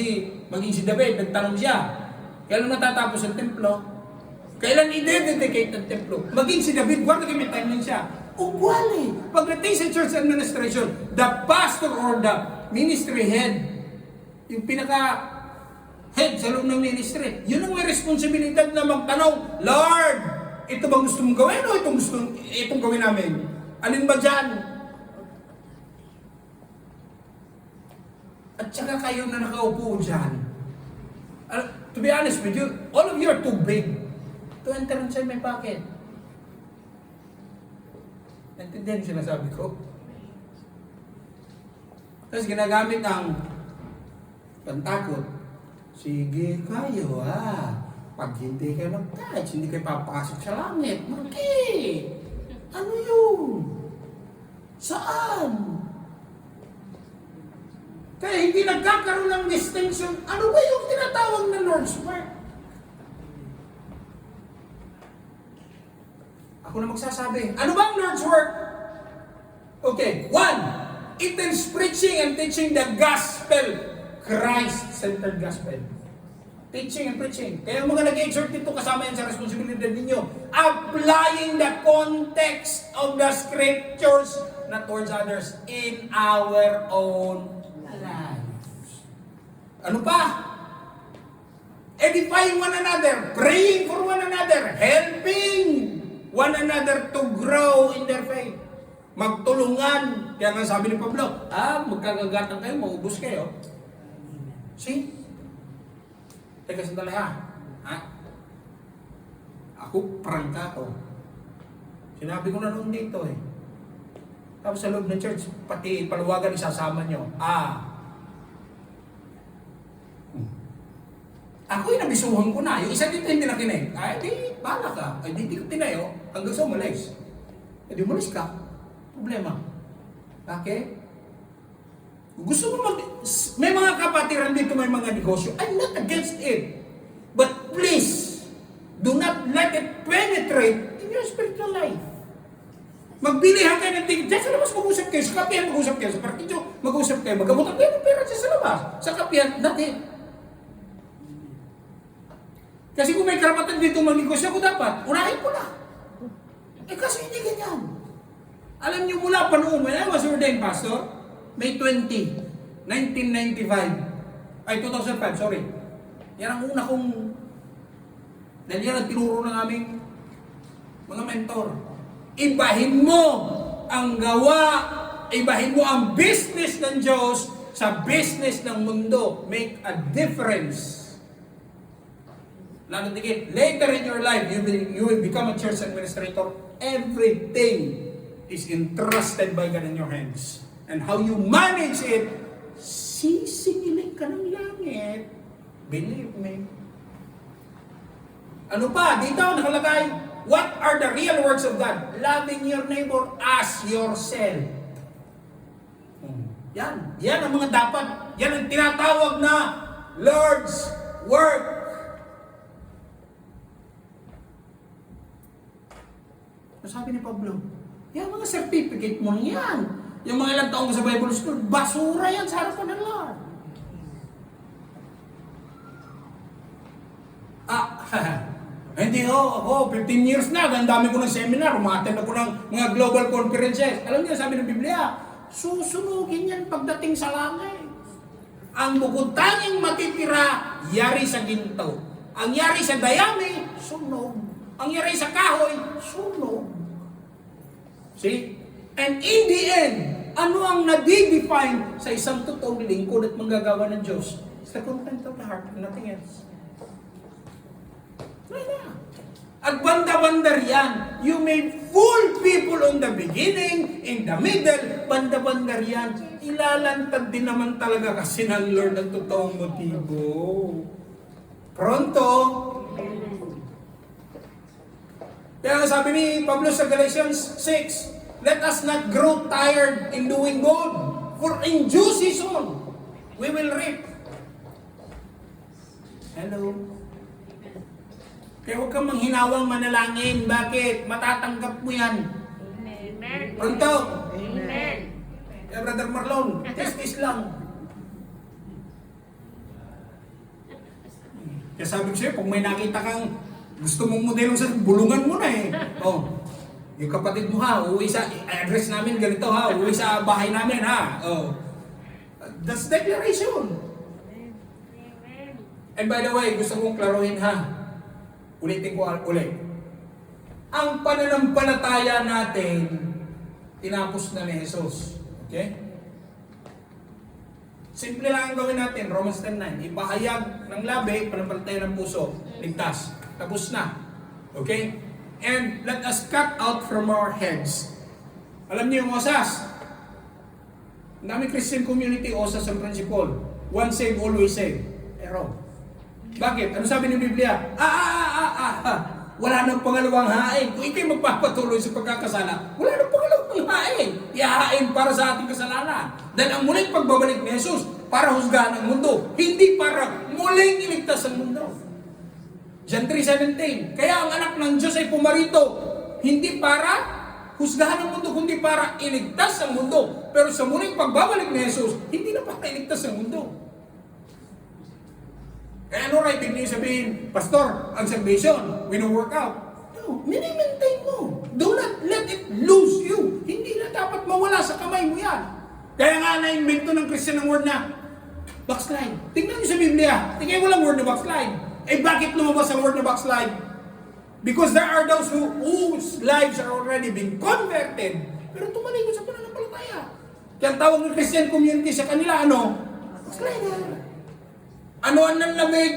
si David, nagtanong siya, kailan matatapos ang templo? Kailan i-dedicate ang templo? Maging si David, guarda kayo, may timeline siya. Uwali. Pagdating sa church administration, the pastor or the ministry head, yung pinaka-head sa loob ng ministry, yun ang may responsibilidad na magtanong, Lord, ito bang gusto mong gawin o itong gawin namin? Alin ba dyan? At saka kayo na nakaupo dyan. To be honest with you, all of you are too big to enter inside my pocket. Naintindihan yung sinasabi ko? Tapos ginagamit ang pantakot. Sige kayo pag hindi kayo mag-touch, hindi kayo papasok sa langit. Bakit? Ano yun? Saan? Kaya hindi nagkakaroon ng distinction. Ano ba yung tinatawag na Lord's work? Ako na magsasabi. Ano ba ang Lord's work? Okay, 1. It is preaching and teaching the gospel. Christ-centered gospel. Teaching and preaching. Kaya mga nag-exhort dito, kasama yan sa responsibilidad ninyo. Applying the context of the scriptures not towards others in our own lives. Ano pa? Edifying one another, praying for one another, helping one another to grow in their faith. Magtulungan. Kaya nga sabi ni Pablo, magkagagatan kayo, maubos kayo. See? Teka sandali Ako, prangka ko. Sinabi ko na noon dito Tapos sa loob ng church, pati paluwagan isasama nyo. Ako nabisuhan ko na. Yung isa dito hindi nakinig. Di, bahala ka. Di ko tinayo. Hanggang sa umalis. Di umalis ka. Problema. Okay? Gusto mo may mga kapatiran dito, may mga negosyo. I'm not against it. But please, do not let it penetrate in your spiritual life. Magbilihan kayo ng tingin. Diyan sa labas mag-usap kayo. Sa kapihan mag-usap kayo. Sa partidyo mag-usap kayo. Magamutan kayo ng pera dyan sa labas. Sa kapihan, natin. Kasi kung may karapatan dito mag-negosyo ko dapat, unahin ko na. Kasi hindi ganyan. Alam niyo mula pa noon, when I was ordained pastor, May 20, 1995. Ay, 2005, sorry. Yan ang una kong... Dahil yan ang tinuro ng aming mga mentor. Ibahin mo ang gawa, ibahin mo ang business ng Diyos sa business ng mundo. Make a difference. Lalo tigit, later in your life, you will become a church administrator. Everything is entrusted by God in your hands. And how you manage it, sisingilin ka ng langit. Believe me. Ano pa? Dito nakalagay, what are the real works of God? Loving your neighbor as yourself. Yan. Yan ang mga dapat. Yan ang tinatawag na Lord's work. Sabi ni Pablo, yan mga certificate mo yan. Yung mga ilang taong sa Bible School, basura yan sa harapan ng Lord. Hindi ako, 15 years na, ang dami ko ng seminar, umattend ako ng mga global conferences. Alam niyo, sabi ng Biblia, susunugin yan pagdating sa langit. Ang bukod tanging matitira, yari sa ginto. Ang yari sa dayami, sunog. Ang yari sa kahoy, sunog. See? And in the end, ano ang nadi-define sa isang totoong lingkod at manggagawa ng Diyos? It's the content of the heart and nothing else. Wala. At banda-bandar yan. You may fool people on the beginning, in the middle, banda-bandar yan. Ilalantad din naman talaga kasi ng Lord ang totoong motibo. Pronto? Kaya sabi ni Pablo sa Galatians 6, let us not grow tired in doing good, for in due season, we will reap. Hello? Kaya huwag kang manghinawang manalangin. Bakit? Matatanggap mo yan. Amen. Pronto? Amen. Kaya Brother Marlon, test lang. Kaya sabi ko sa'yo, kung may nakita kang gusto mong modelo sa bulungan mo na yung kapatid mo uuwi sa, address namin ganito uuwi sa bahay namin that's declaration. And by the way, gusto kong klaruhin ulitin ko ulit. Ang pananampalataya natin, tinapos na ni Jesus. Okay? Simple lang ang gawin natin, Romans 10:9. Ipahayag ng labi, pananampalataya ng puso, ligtas. Tapos na. Okay? And let us cut out from our heads Alam niyo yung OSAS? Ang dami Christian community, OSAS ang principle. Once saved, always saved. Pero, bakit? Ano sabi ng Biblia? Wala nang pangalawang hain. Kung ikay magpapatuloy sa pagkakasala, wala nang pangalawang hain. Ihahain para sa ating kasalanan. Dahil ang muling pagbabalik ni Jesus, para husgahan ang mundo. Hindi para muling iligtas ang mundo. John 3:17. Kaya ang anak ng Diyos ay pumarito, hindi para husgahan ang mundo, kundi para iligtas ang mundo. Pero sa muling pagbabalik ni Jesus, hindi na para iligtas ang mundo. Kaya ano right ibig sabihin, Pastor, ang salvation, we don't work out. No, minimaintain mo. Do not let it lose you. Hindi na dapat mawala sa kamay mo yan. Kaya nga na-invento ng Christian ang word na backslide. Tingnan niyo sa Biblia, tingnan mo lang word na backslide. Eh bakit lumabas ang word na backslide? Because there are those whose lives are already being converted, pero tumalikod sa pananampalataya. Kaya ang tawag ng Christian community sa kanila, ano? Backslider. Ano ang nanlamig?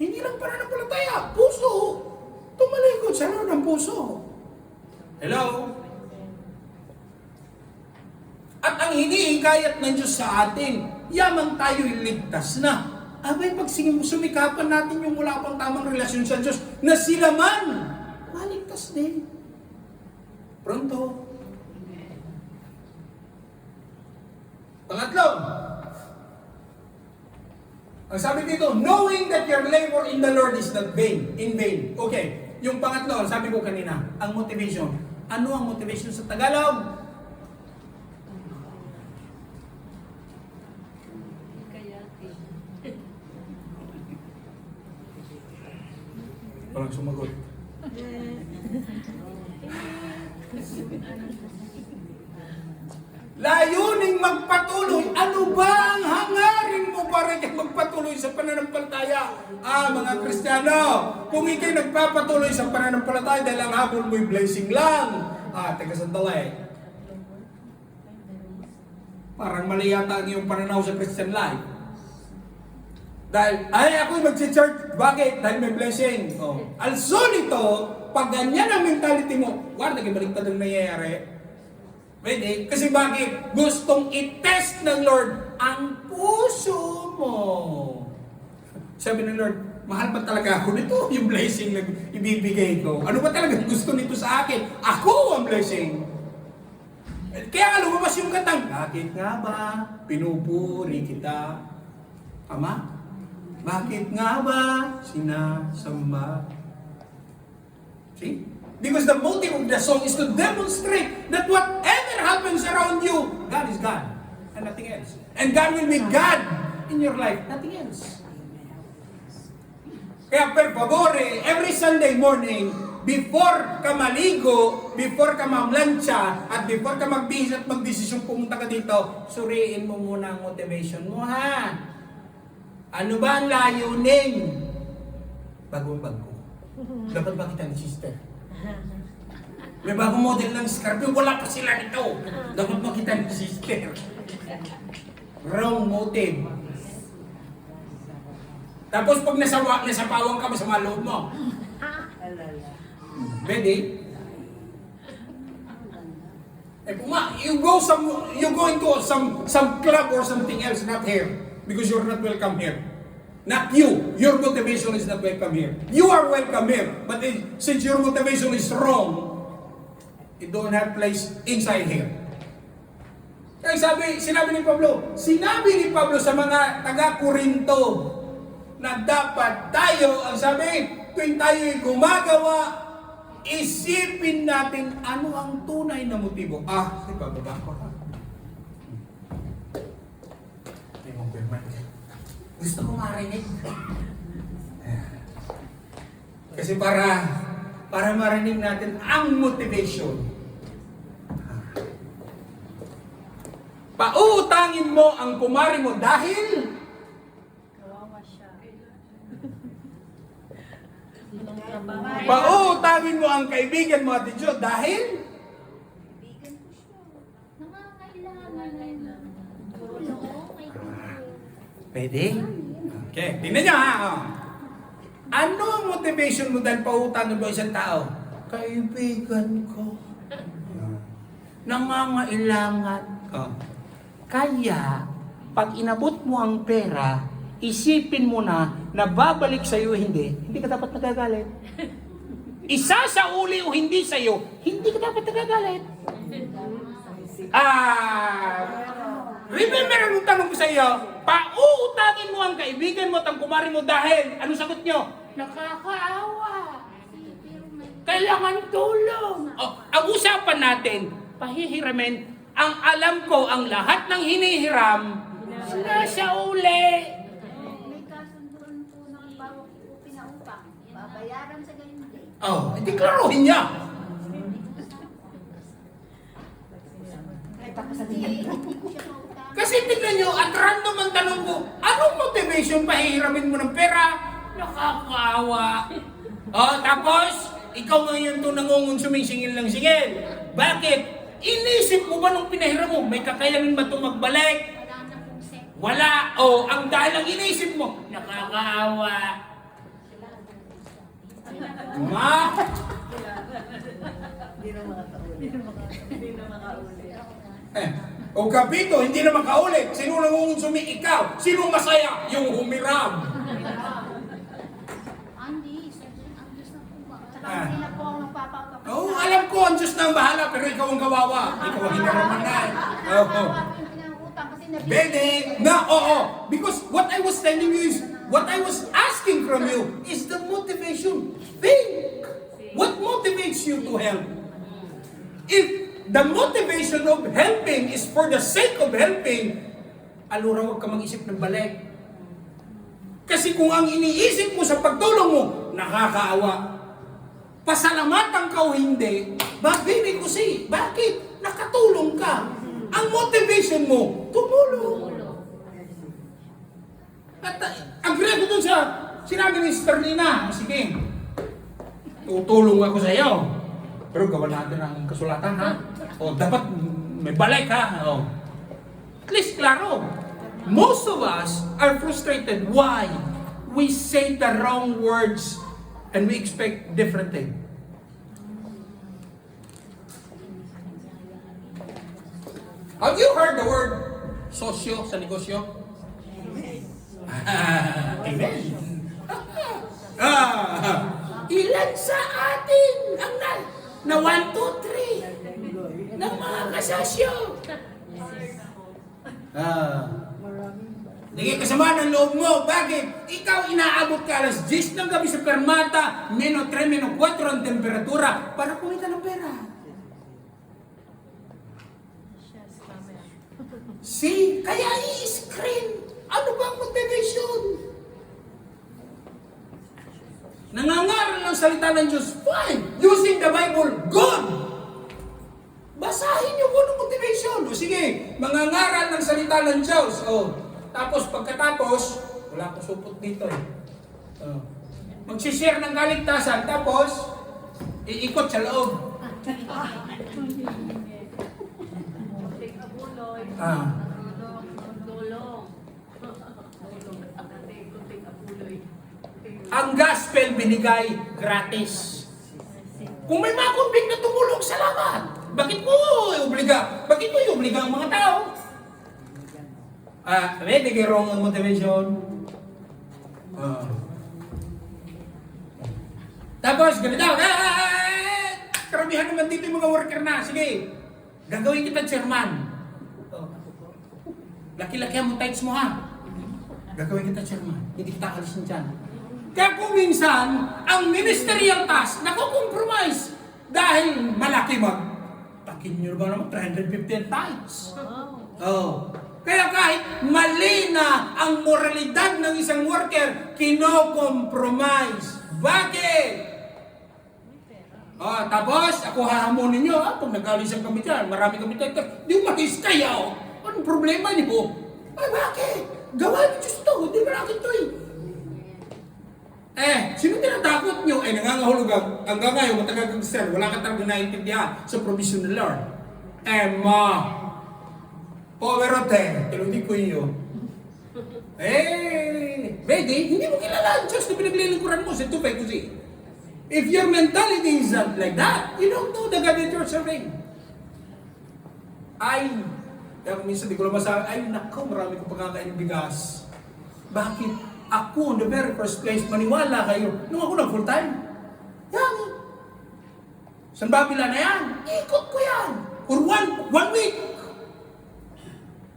Hindi lang pananampalataya, puso. Tumalikod sa Lord ng puso. Hello? At ang hinihikayat ng Diyos sa atin, yamang tayo'y ligtas na. Abay, pag sumikapan natin yung wala pang tamang relasyon sa Diyos, na sila man, maligtas din. Pronto. Pangatlo, ang sabi dito, knowing that your labor in the Lord is not in vain. Okay, yung pangatlo, sabi ko kanina, ang motivation. Ano ang motivation sa Tagalog? Walang sumagot. Layuning magpatuloy. Ano ba ang hangarin mo para kang magpatuloy sa pananampalataya? Mga Kristiyano, kung ikay nagpapatuloy sa pananampalataya dahil ang habol mo'y blessing lang. Teka sandali. Parang mali yata ang iyong pananaw sa Christian life. Dahil, ako'y magsi-church. Bakit? Dahil may blessing. Also nito, pag ganyan ang mentality mo, wala naging baliktad ang nangyayari. Pwede? Kasi bakit? Gustong i-test ng Lord ang puso mo. Sabi ng Lord, mahal ba talaga ako nito? Yung blessing na ibibigay ko. Ano ba talaga gusto nito sa akin? Ako ang blessing. Kaya nga lumabas yung katang, bakit nga ba pinupuri kita? Ama? Bakit nga ba sinasamba? See? Because the motive of the song is to demonstrate that whatever happens around you, God is God and nothing else. And God will be God in your life, nothing else. Kaya per favore, every Sunday morning, before ka maligo, before ka mamlansya, at before ka magbihis at magdesisyon pumunta ka dito, suriin mo muna ang motivation mo, ha? Ano ba ang layunin? Bagong bago. Dapat ba kita ni sister? May bagong model ng Scorpio, wala pa sila nito. Dapat makita ni sister. Wrong motive. Tapos pag nasapawang ka, masama loob mo. Ready? You go into some club or something else, not here. Because you're not welcome here. Not you. Your motivation is not welcome here. You are welcome here. But since your motivation is wrong, it don't have place inside here. Kaya sinabi ni Pablo sa mga taga-Korinto na dapat tayo, ang sabi, tuwing tayo'y gumagawa, isipin natin ano ang tunay na motibo. Bababa ko. Gusto ko marinig. Kasi para marinig natin ang motivation. Pauutangin mo ang kumari mo dahil pauutangin mo ang kaibigan mo at Diyos dahil pwede? Okay, tingnan nyo ha. Ano ang motivation mo dahil pautangin mo isang tao? Kaibigan ko. nangangailangan. Oh. Kaya, pag inabot mo ang pera, isipin mo na babalik sa'yo hindi ka dapat nagagalit. Isa sa uli o hindi sa'yo, hindi ka dapat nagagalit. Remember anong tanong ko sa iyo? Pauutangin mo ang kaibigan mo at ang kumari mo dahil, anong sagot nyo? Nakakaawa. Kailangan tulong. Ang usapan natin, pahihiramin, ang alam ko, ang lahat ng hinihiram, nasa uli. May kasunduan po ng bawat pinautang. Babayaran sa ganyan din. Hindi klaruhin niya. Hindi ko siya mautang. Kasi tignan nyo, at random ang tanong ko, anong motivation pahihiramin mo ng pera? Nakakaawa. Tapos, ikaw ngayon to nangungonsuming singil ng singil. Bakit? Inisip mo ba nung pinahiram mo, may kakayanin ba itong magbalik? Wala na pong set. Wala. Ang dahil ang inisip mo, nakakaawa. Ma? O kapito, hindi na makaulit. Sino nangungonsumi? Ikaw. Sino masaya? Yung humiram. Andy, ang Diyos na po ba? Tsaka sila po ang nagpapakapit. Alam ko, ang Diyos na ang bahala, pero ikaw ang kawawa. Ikaw ang hinaraman na. Bede, because what I was telling you is, what I was asking from you is the motivation. Think. What motivates you to help? If the motivation of helping is for the sake of helping, alura huwag ka mag-isip ng balik. Kasi kung ang iniisip mo sa pagtulong mo, nakakaawa. Pasalamatan ka o hindi, babili ko si. Bakit? Nakatulong ka. Ang motivation mo, tumulong. At agree ko dun sa sinabi ni Sister Lina, sige, tutulong ako sa iyo. Pero gawa natin ang kasulatan, ha? Dapat may balik, ha? At least, klaro. Most of us are frustrated. Why? We say the wrong words and we expect different things. Have you heard the word sosyo sa negosyo? Amen. Ilan sa atin ang na 1, 2, 3 ng mga kasosyo? Hindi kasama ng loob mo. Bakit? Ikaw inaabot ka alas 10 ng gabi sa permata, -3, -4 ang temperatura para kumita ng pera. See? Kaya i-screen. Ano ba ang motivation? Nangangaral ng salita ng Diyos, fine. Using the Bible, good. Basahin niyo kung anong motivation. Sige, mangangaral ng salita ng Diyos. Tapos pagkatapos, wala akong supot dito eh. Magsishare ng kaligtasan, tapos iikot sa loob. Ang gospel binigay gratis. Kung may mga kunbing na tumulong, salamat. Bakit mo i-obliga? Bakit mo i-obliga ang mga tao? May wrong ang motivation. Tapos, ganito, karamihan naman dito yung mga worker na. Sige, gagawin kita chairman. Laki-laki ang tights mo, ha? Gagawin kita chairman. Hindi kita alisin dyan. Kaya kung minsan, ang ministerial task nakukompromise dahil malaki takin nyo ba naman 350 tights. Kaya kahit mali na ang moralidad ng isang worker, kino-compromise. Bakit? Tapos, ako hahamonin nyo, pag nag-alisan kami dyan, marami kami tayo, di umalis kayo. Anong problema niyo? Bakit? Gawa niyo Diyos to, hindi ba natin to sino tinatakot nyo? Nangangahulog hanggang ngayon, matagal kang sir, wala ka talaga naiintindihan sa provision ng Lord. Poverote, te lo dico io. Vedi, hindi mo kilala ang Diyos na pinaglilingkuran mo se tu fai così. If your mentality is not like that, you don't know the God that you're serving. Ay, kaya minsan di ko lang masabi, ay nako, marami ko pagkakain ng bigas. Bakit? Ako, in the very first place, maniwala kayo. Nung ako na full time, yan. San Babila na yan? Ikot ko yan. For one week.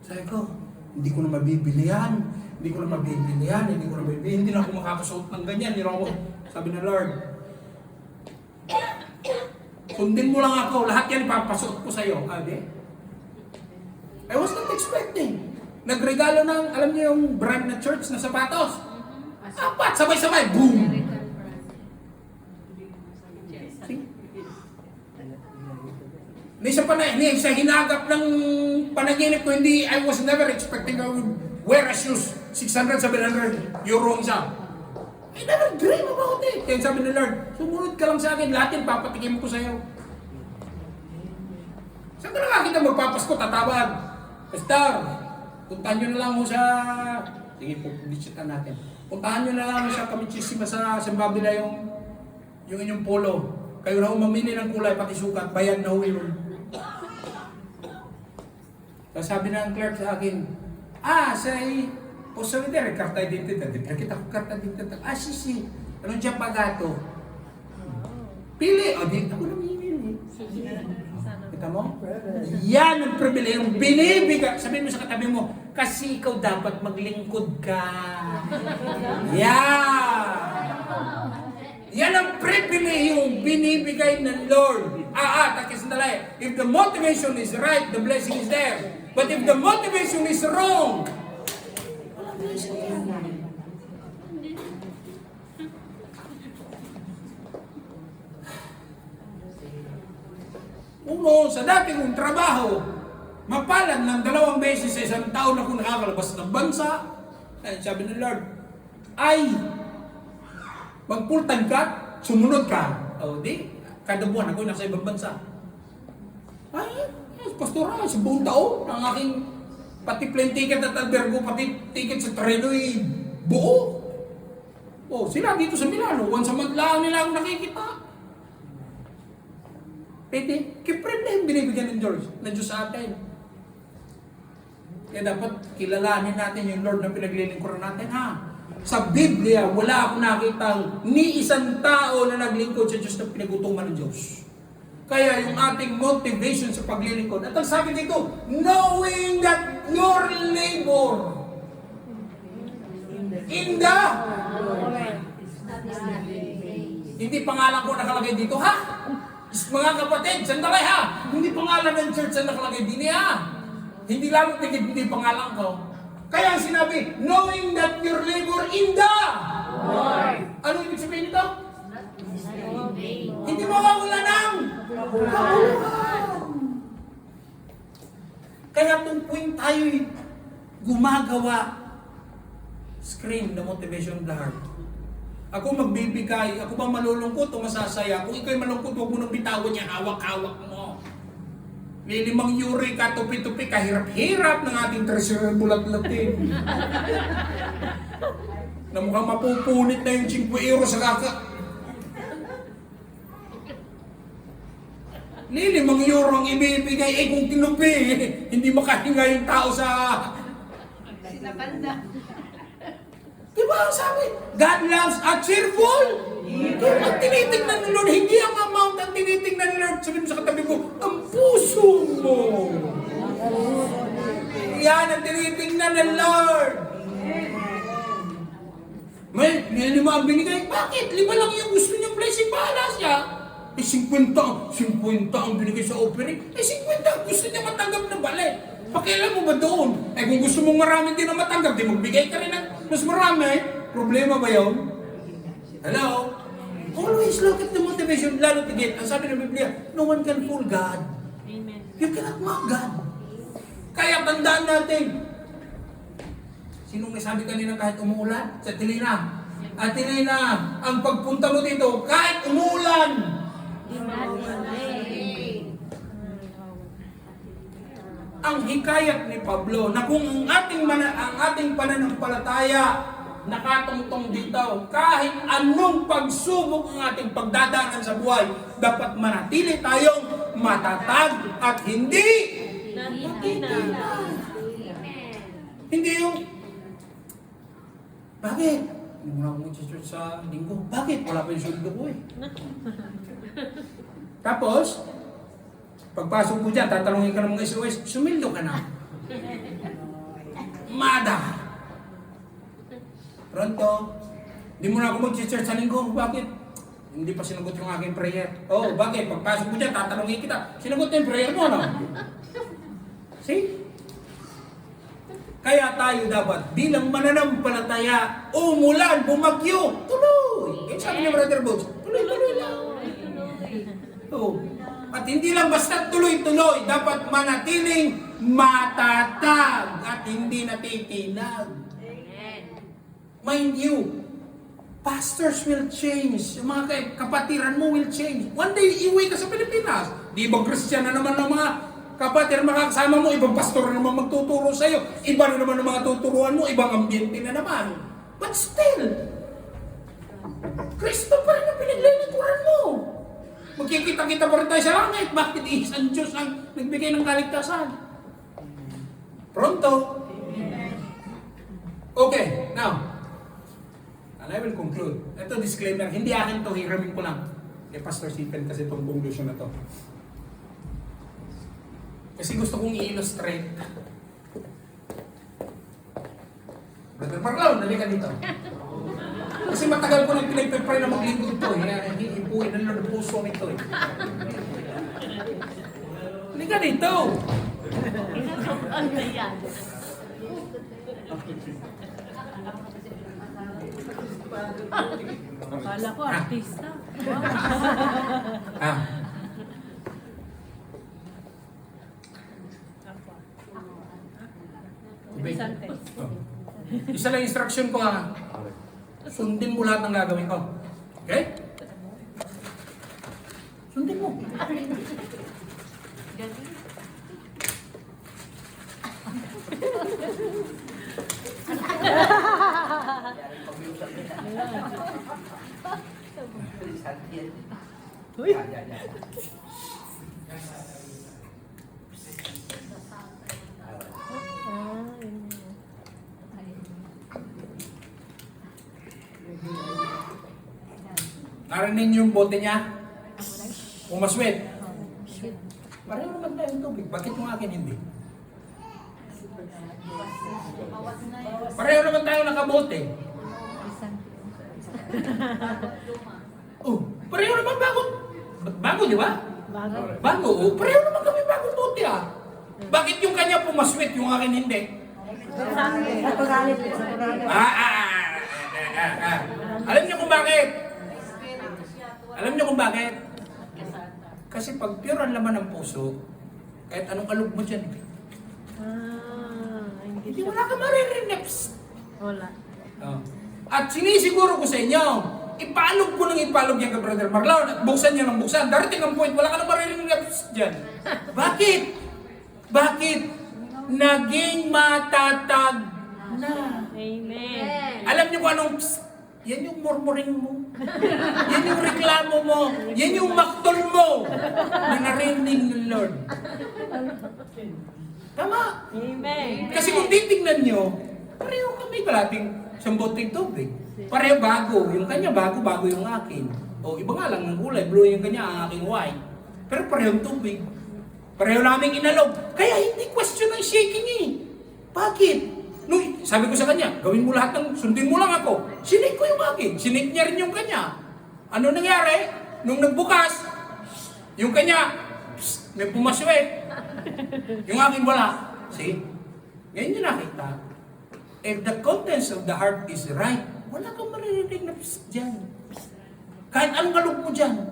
Sabi ko, hindi ko na mabibili yan. Hindi ko na mabibili yan. Hindi ko na mabibili. Hindi na ako makakasuot ng ganyan. Sabi na Lord, sundin mo lang ako. Lahat yan ipapasuot ko sa'yo. Ade? I was not expecting. Nagregalo ng, alam niyo yung brand na church na sapatos. Apat, sabay-sabay, boom! Hindi siya hinagap ng panaginip ko, hindi, I was never expecting I would wear a shoes, 600, 700 euro isa. I never dream about it. Kaya sabi ni Lord, sumunod ka lang sa akin, lahat yan papatikim ko sa'yo. Saan ka nakakita magpapasko, tatawag? Pastor, puntahan nyo na lang ho sa... Sige po, publicitan natin. Puntahan nyo na lang ho sa Kamitsisima sa Simbabila yung inyong polo. Kayo na ho mamili ng kulay, pati sukat, bayad na ho yun. Sabi na ang clerk sa akin, say, o sabi na, karta identidad. Kita ko karta identidad. Si. Anong dyan pagato? Pili. Di ako namimili. Kita mo? Yan ang pribilehyo. Binibigay. Sabihin mo sa katabi mo, kasi ikaw dapat maglingkod ka. Yan ang pribilehyo binibigay ng Lord. Takisandalay. If the motivation is right, the blessing is there. But if the motivation is wrong, walang blessing yan. Uno, sa dati kong trabaho, mapalad ng 2 beses sa isang taon ako nakakalabas ng bansa. Sabi ng Lord, mag full time ka, sumunod ka. Kada buwan ako nasa ibang bansa. Pastora, sa buong taon, ang aking pati plane ticket at albergo, pati ticket sa treno buo. Sila dito sa Milano, once a month lang nila ako nakikita. Pwede, kiprende yung binibigyan ng Diyos sa atin. Kaya dapat kilalanin natin yung Lord na pinaglilingkuran natin, Sa Biblia, wala akong nakitang ni isang tao na naglingkod sa Diyos na pinagutuman ng Diyos. Kaya yung ating motivation sa paglilingkod, at ang sabi dito, knowing that your labor in the hindi pangalan ko nakalagay dito, mga kapatid, sandali hindi pangalan ng church ang nakalagay din hindi lang hindi pangalan ko. Kaya sinabi, knowing that your labor in the Lord. Ano ibig sabihin nito? Hindi mawawala ng kabuluhan. Kaya kung tayo'y gumagawa, screen the motivation of the heart. Ako magbibigay, ako bang malulungkot o masasaya? Kung ikaw'y malungkot, huwag mo nang bitawan niya, hawak-hawak mo. May 5 euro ka, tupi-tupi, kahirap-hirap ng ating treasurer bulat-latin. Na mukhang mapupunit na yung 5 euro sa kaka. 5 euro ang ibibigay, kung tinupi, hindi makahinga yung tao sa... Sinakanda. Diba ang sabi? God loves a cheerful. Ang tinitignan ng Lord, hindi ang amount ang tinitignan ng Lord. Sabihin mo sa katabi ko, ang puso mo. Yan ang tinitignan ng Lord. May 5 ang binigay. Bakit? 5 lang yung gusto niyang blessing. Bahala siya. 50 ang binigay sa offering. 50 ang gusto niya matanggap na balik. Pakialam mo ba doon? Kung gusto mong marami din na matanggap, di magbigay ka rin ng mas marami. Problema ba yun? Hello? Always look at the motivation. Lalo tigit. Ang sabi ng Biblia, no one can fool God. Amen. You cannot mock God. Kaya tandaan natin. Sinong may sabi kanina kahit umuulan? Sa Tilina. At Tilina, ang pagpunta mo dito, kahit umuulan, ang hikayat ni Pablo na kung ang ating pananampalataya nakatungtong dito, kahit anong pagsubok ang ating pagdadaanan sa buhay, dapat manatili tayong matatag at hindi Amen. Hindi yung, bakit? Hindi mo na ako mag-church sa linggo. Bakit? Wala pa yung sundo ko eh. Tapos, pagpasok mo dyan, tatanungin ka ng mga SOS, sumildo ka na. Mada! Pronto, hindi mo na ako mag-church sa linggo. Bakit? Hindi pa sinagot yung aking prayer. Oh, bakit? Pagpasok mo dyan, tatanungin kita. Sinagot na yung prayer mo, no? See? Kaya tayo dapat bilang mananampalataya, umulan, bumagyo, tuloy. Eh, sabi ni Brother Boots, tuloy-tuloy lang. Oh. At hindi lang basta tuloy-tuloy, dapat manatiling matatag at hindi natitinag. Mind you, pastors will change. Yung mga kapatiran mo will change. One day, iuwi ka sa Pilipinas. Di ba Christian na naman ng mga kapatid, mga kasama mo, ibang pastor na naman magtuturo sa'yo. Iba na naman ang mga tuturuan mo, ibang ambiente na naman. But still, Kristo pa rin ang pinaglilingkuran mo. Magkikita-kita pa rin tayo sa langit. Bakit isang Diyos ang nagbigay ng kaligtasan? Pronto? Okay, now, and I will conclude. Ito disclaimer, hindi akin to, hiramin ko lang. Kay Pastor Stephen kasi itong conclusion na to. Kasi gusto kong i-illustrate. Brother Marlon, dali ka dito. Kasi matagal ko nang pinag-pray na maglingkod ito. Hihipuin na lang ang puso nito eh. Dali ka dito. Ano yan? Akala ko artista. Ah. Sante. Isa lang instruction ko ha. Sundin mo lahat ng gagawin ko. Okay? Sundin mo. Uy. Narinig niyo yung bote niya? Umaswit. Pareho naman tayong tubig. Bakit yung akin hindi? Pareho naman tayo nakabote. Oh, pareho naman bago. Bago, di ba? Bago. Bago. Oh, pareho naman kami bagong bote ah. Bakit yung kanya pumaswit, yung akin hindi? Alam niyo kung bakit? Alam niyo kung bakit? Kasi pag pure ang laman ng puso, kahit anong alog mo dyan, hindi wala ka maririnig. Wala. Oh. At sinisiguro ko sa inyo, ipaalog ko ng ipaalog yan kay Brother Marlon at buksan niya ng buksan. Darating ang point, wala ka na maririnig dyan. Bakit? Bakit? Naging matatag na. Amen. Alam niyo kung anong yan yung murmuring mo. Yan yung reklamo mo. Yan yung maktol mo na narinig ng Lord. Tama. Amen. Kasi kung titignan nyo, pareho kami kalating samboteng tubig. Pareho bago. Yung kanya bago yung akin. O iba nga lang ng kulay. Blue yung kanya, ang aking white. Pero parehong tubig. Pareho naming inalog. Kaya hindi question ng shaking eh. Bakit? Nung, sabi ko sa kanya, gawin mo lahat ng, sundin mo lang ako. Sinik ko yung akin. Sinik niya rin yung kanya. Ano nangyari? Nung nagbukas, yung kanya, may pumaswet. Yung akin wala. See? Ngayon yung nakita. If the contents of the heart is right, wala kang maririnig na psst dyan. Kahit anong galog mo dyan.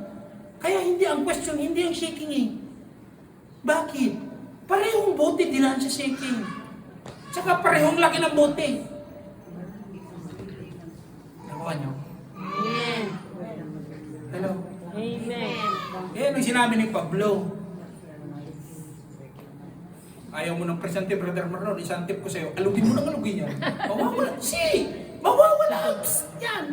Kaya hindi ang question, hindi ang shaking eh. Bakit? Parehong bote dinaan sa shaking. Tsaka parehong laki ng bote. Nakuha niyo? Amen. Hello? Amen. Yan ang sinabi ni Pablo. Ayaw mo ng presente, Brother Marlon, isang tip ko sa'yo, alugin mo ng alugin yan. Mawawala. Mawawala. Psst, yan.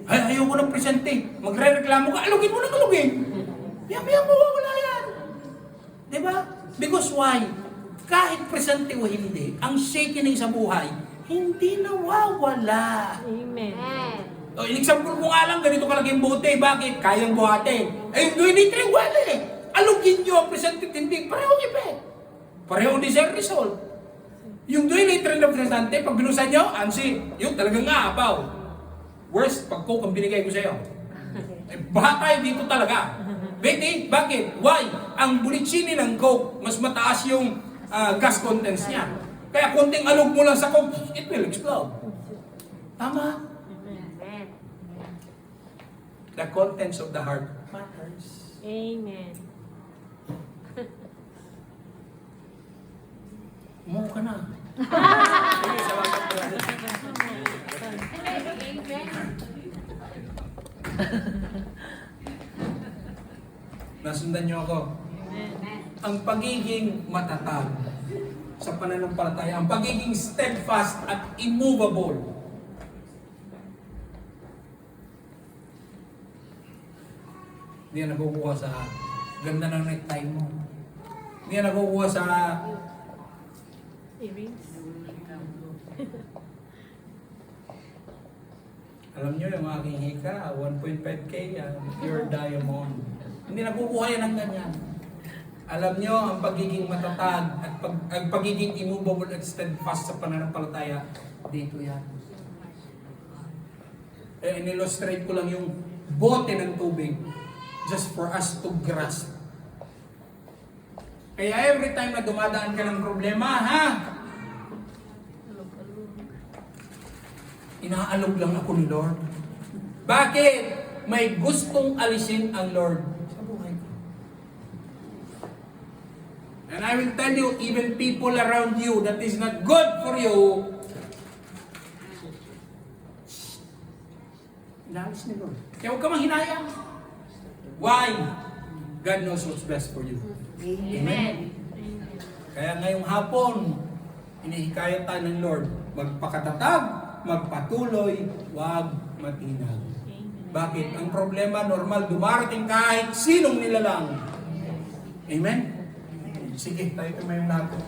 Ay, ayaw mo ng presente. Magre-reklamo ka, alugin mo ng alugin. Maya-maya mawawala yan. Di ba? Because why? Kahit presente o hindi, ang shaking sa buhay, hindi nawawala. Amen. O, in-example ko nga lang, ganito kalaging bote. Bakit? Kayang buhatin. Eh, yung hindi wala eh. Alugin nyo ang presente, hindi. Parehong effect. Parehong deserve result. Yung duality ng presente, pag binusan nyo, ansi, yung talagang aapaw. Worst, pag coke ang binigay ko sa'yo. Eh, baka tayo dito talaga. Bakit? Bakit? Why? Ang bulitsini ng coke, mas mataas yung gas contents niya. Kaya konting alog mo lang sa coke, it will explode. Tama? The contents of the heart matters. Amen. Umuha ka na. Sige, salamat po. Nasundan niyo ako. Ang pagiging matatag sa pananampalataya, ang pagiging steadfast at immovable. Hindi yan nakukuha sa ganda ng necktie mo. Hindi yan nakukuha sa Earrings. alam niyo yung aking hika, 1.5K yan, pure diamond. Hindi nakukuha yan ng ganyan. Alam niyo, ang pagiging matatag at ang pagiging immovable at steadfast sa pananampalataya, dito yan. Eh, in-illustrate ko lang yung bote ng tubig just for us to grasp. Kaya every time na dumadaan ka ng problema, ha? Inaalog lang ako ni Lord. Bakit? May gustong alisin ang Lord sa buhay ko. And I will tell you, even people around you that is not good for you, inaalis ni Lord. Kaya huwag ka manghinayang. Why? God knows what's best for you. Amen. Kaya ngayong hapon, inihikayat tayo ng Lord, magpakatatag, magpatuloy, wag matinag. Bakit? Ang problema, normal, dumarating kahit sinong nilalang. Amen? Sige, tayo tumayo natin.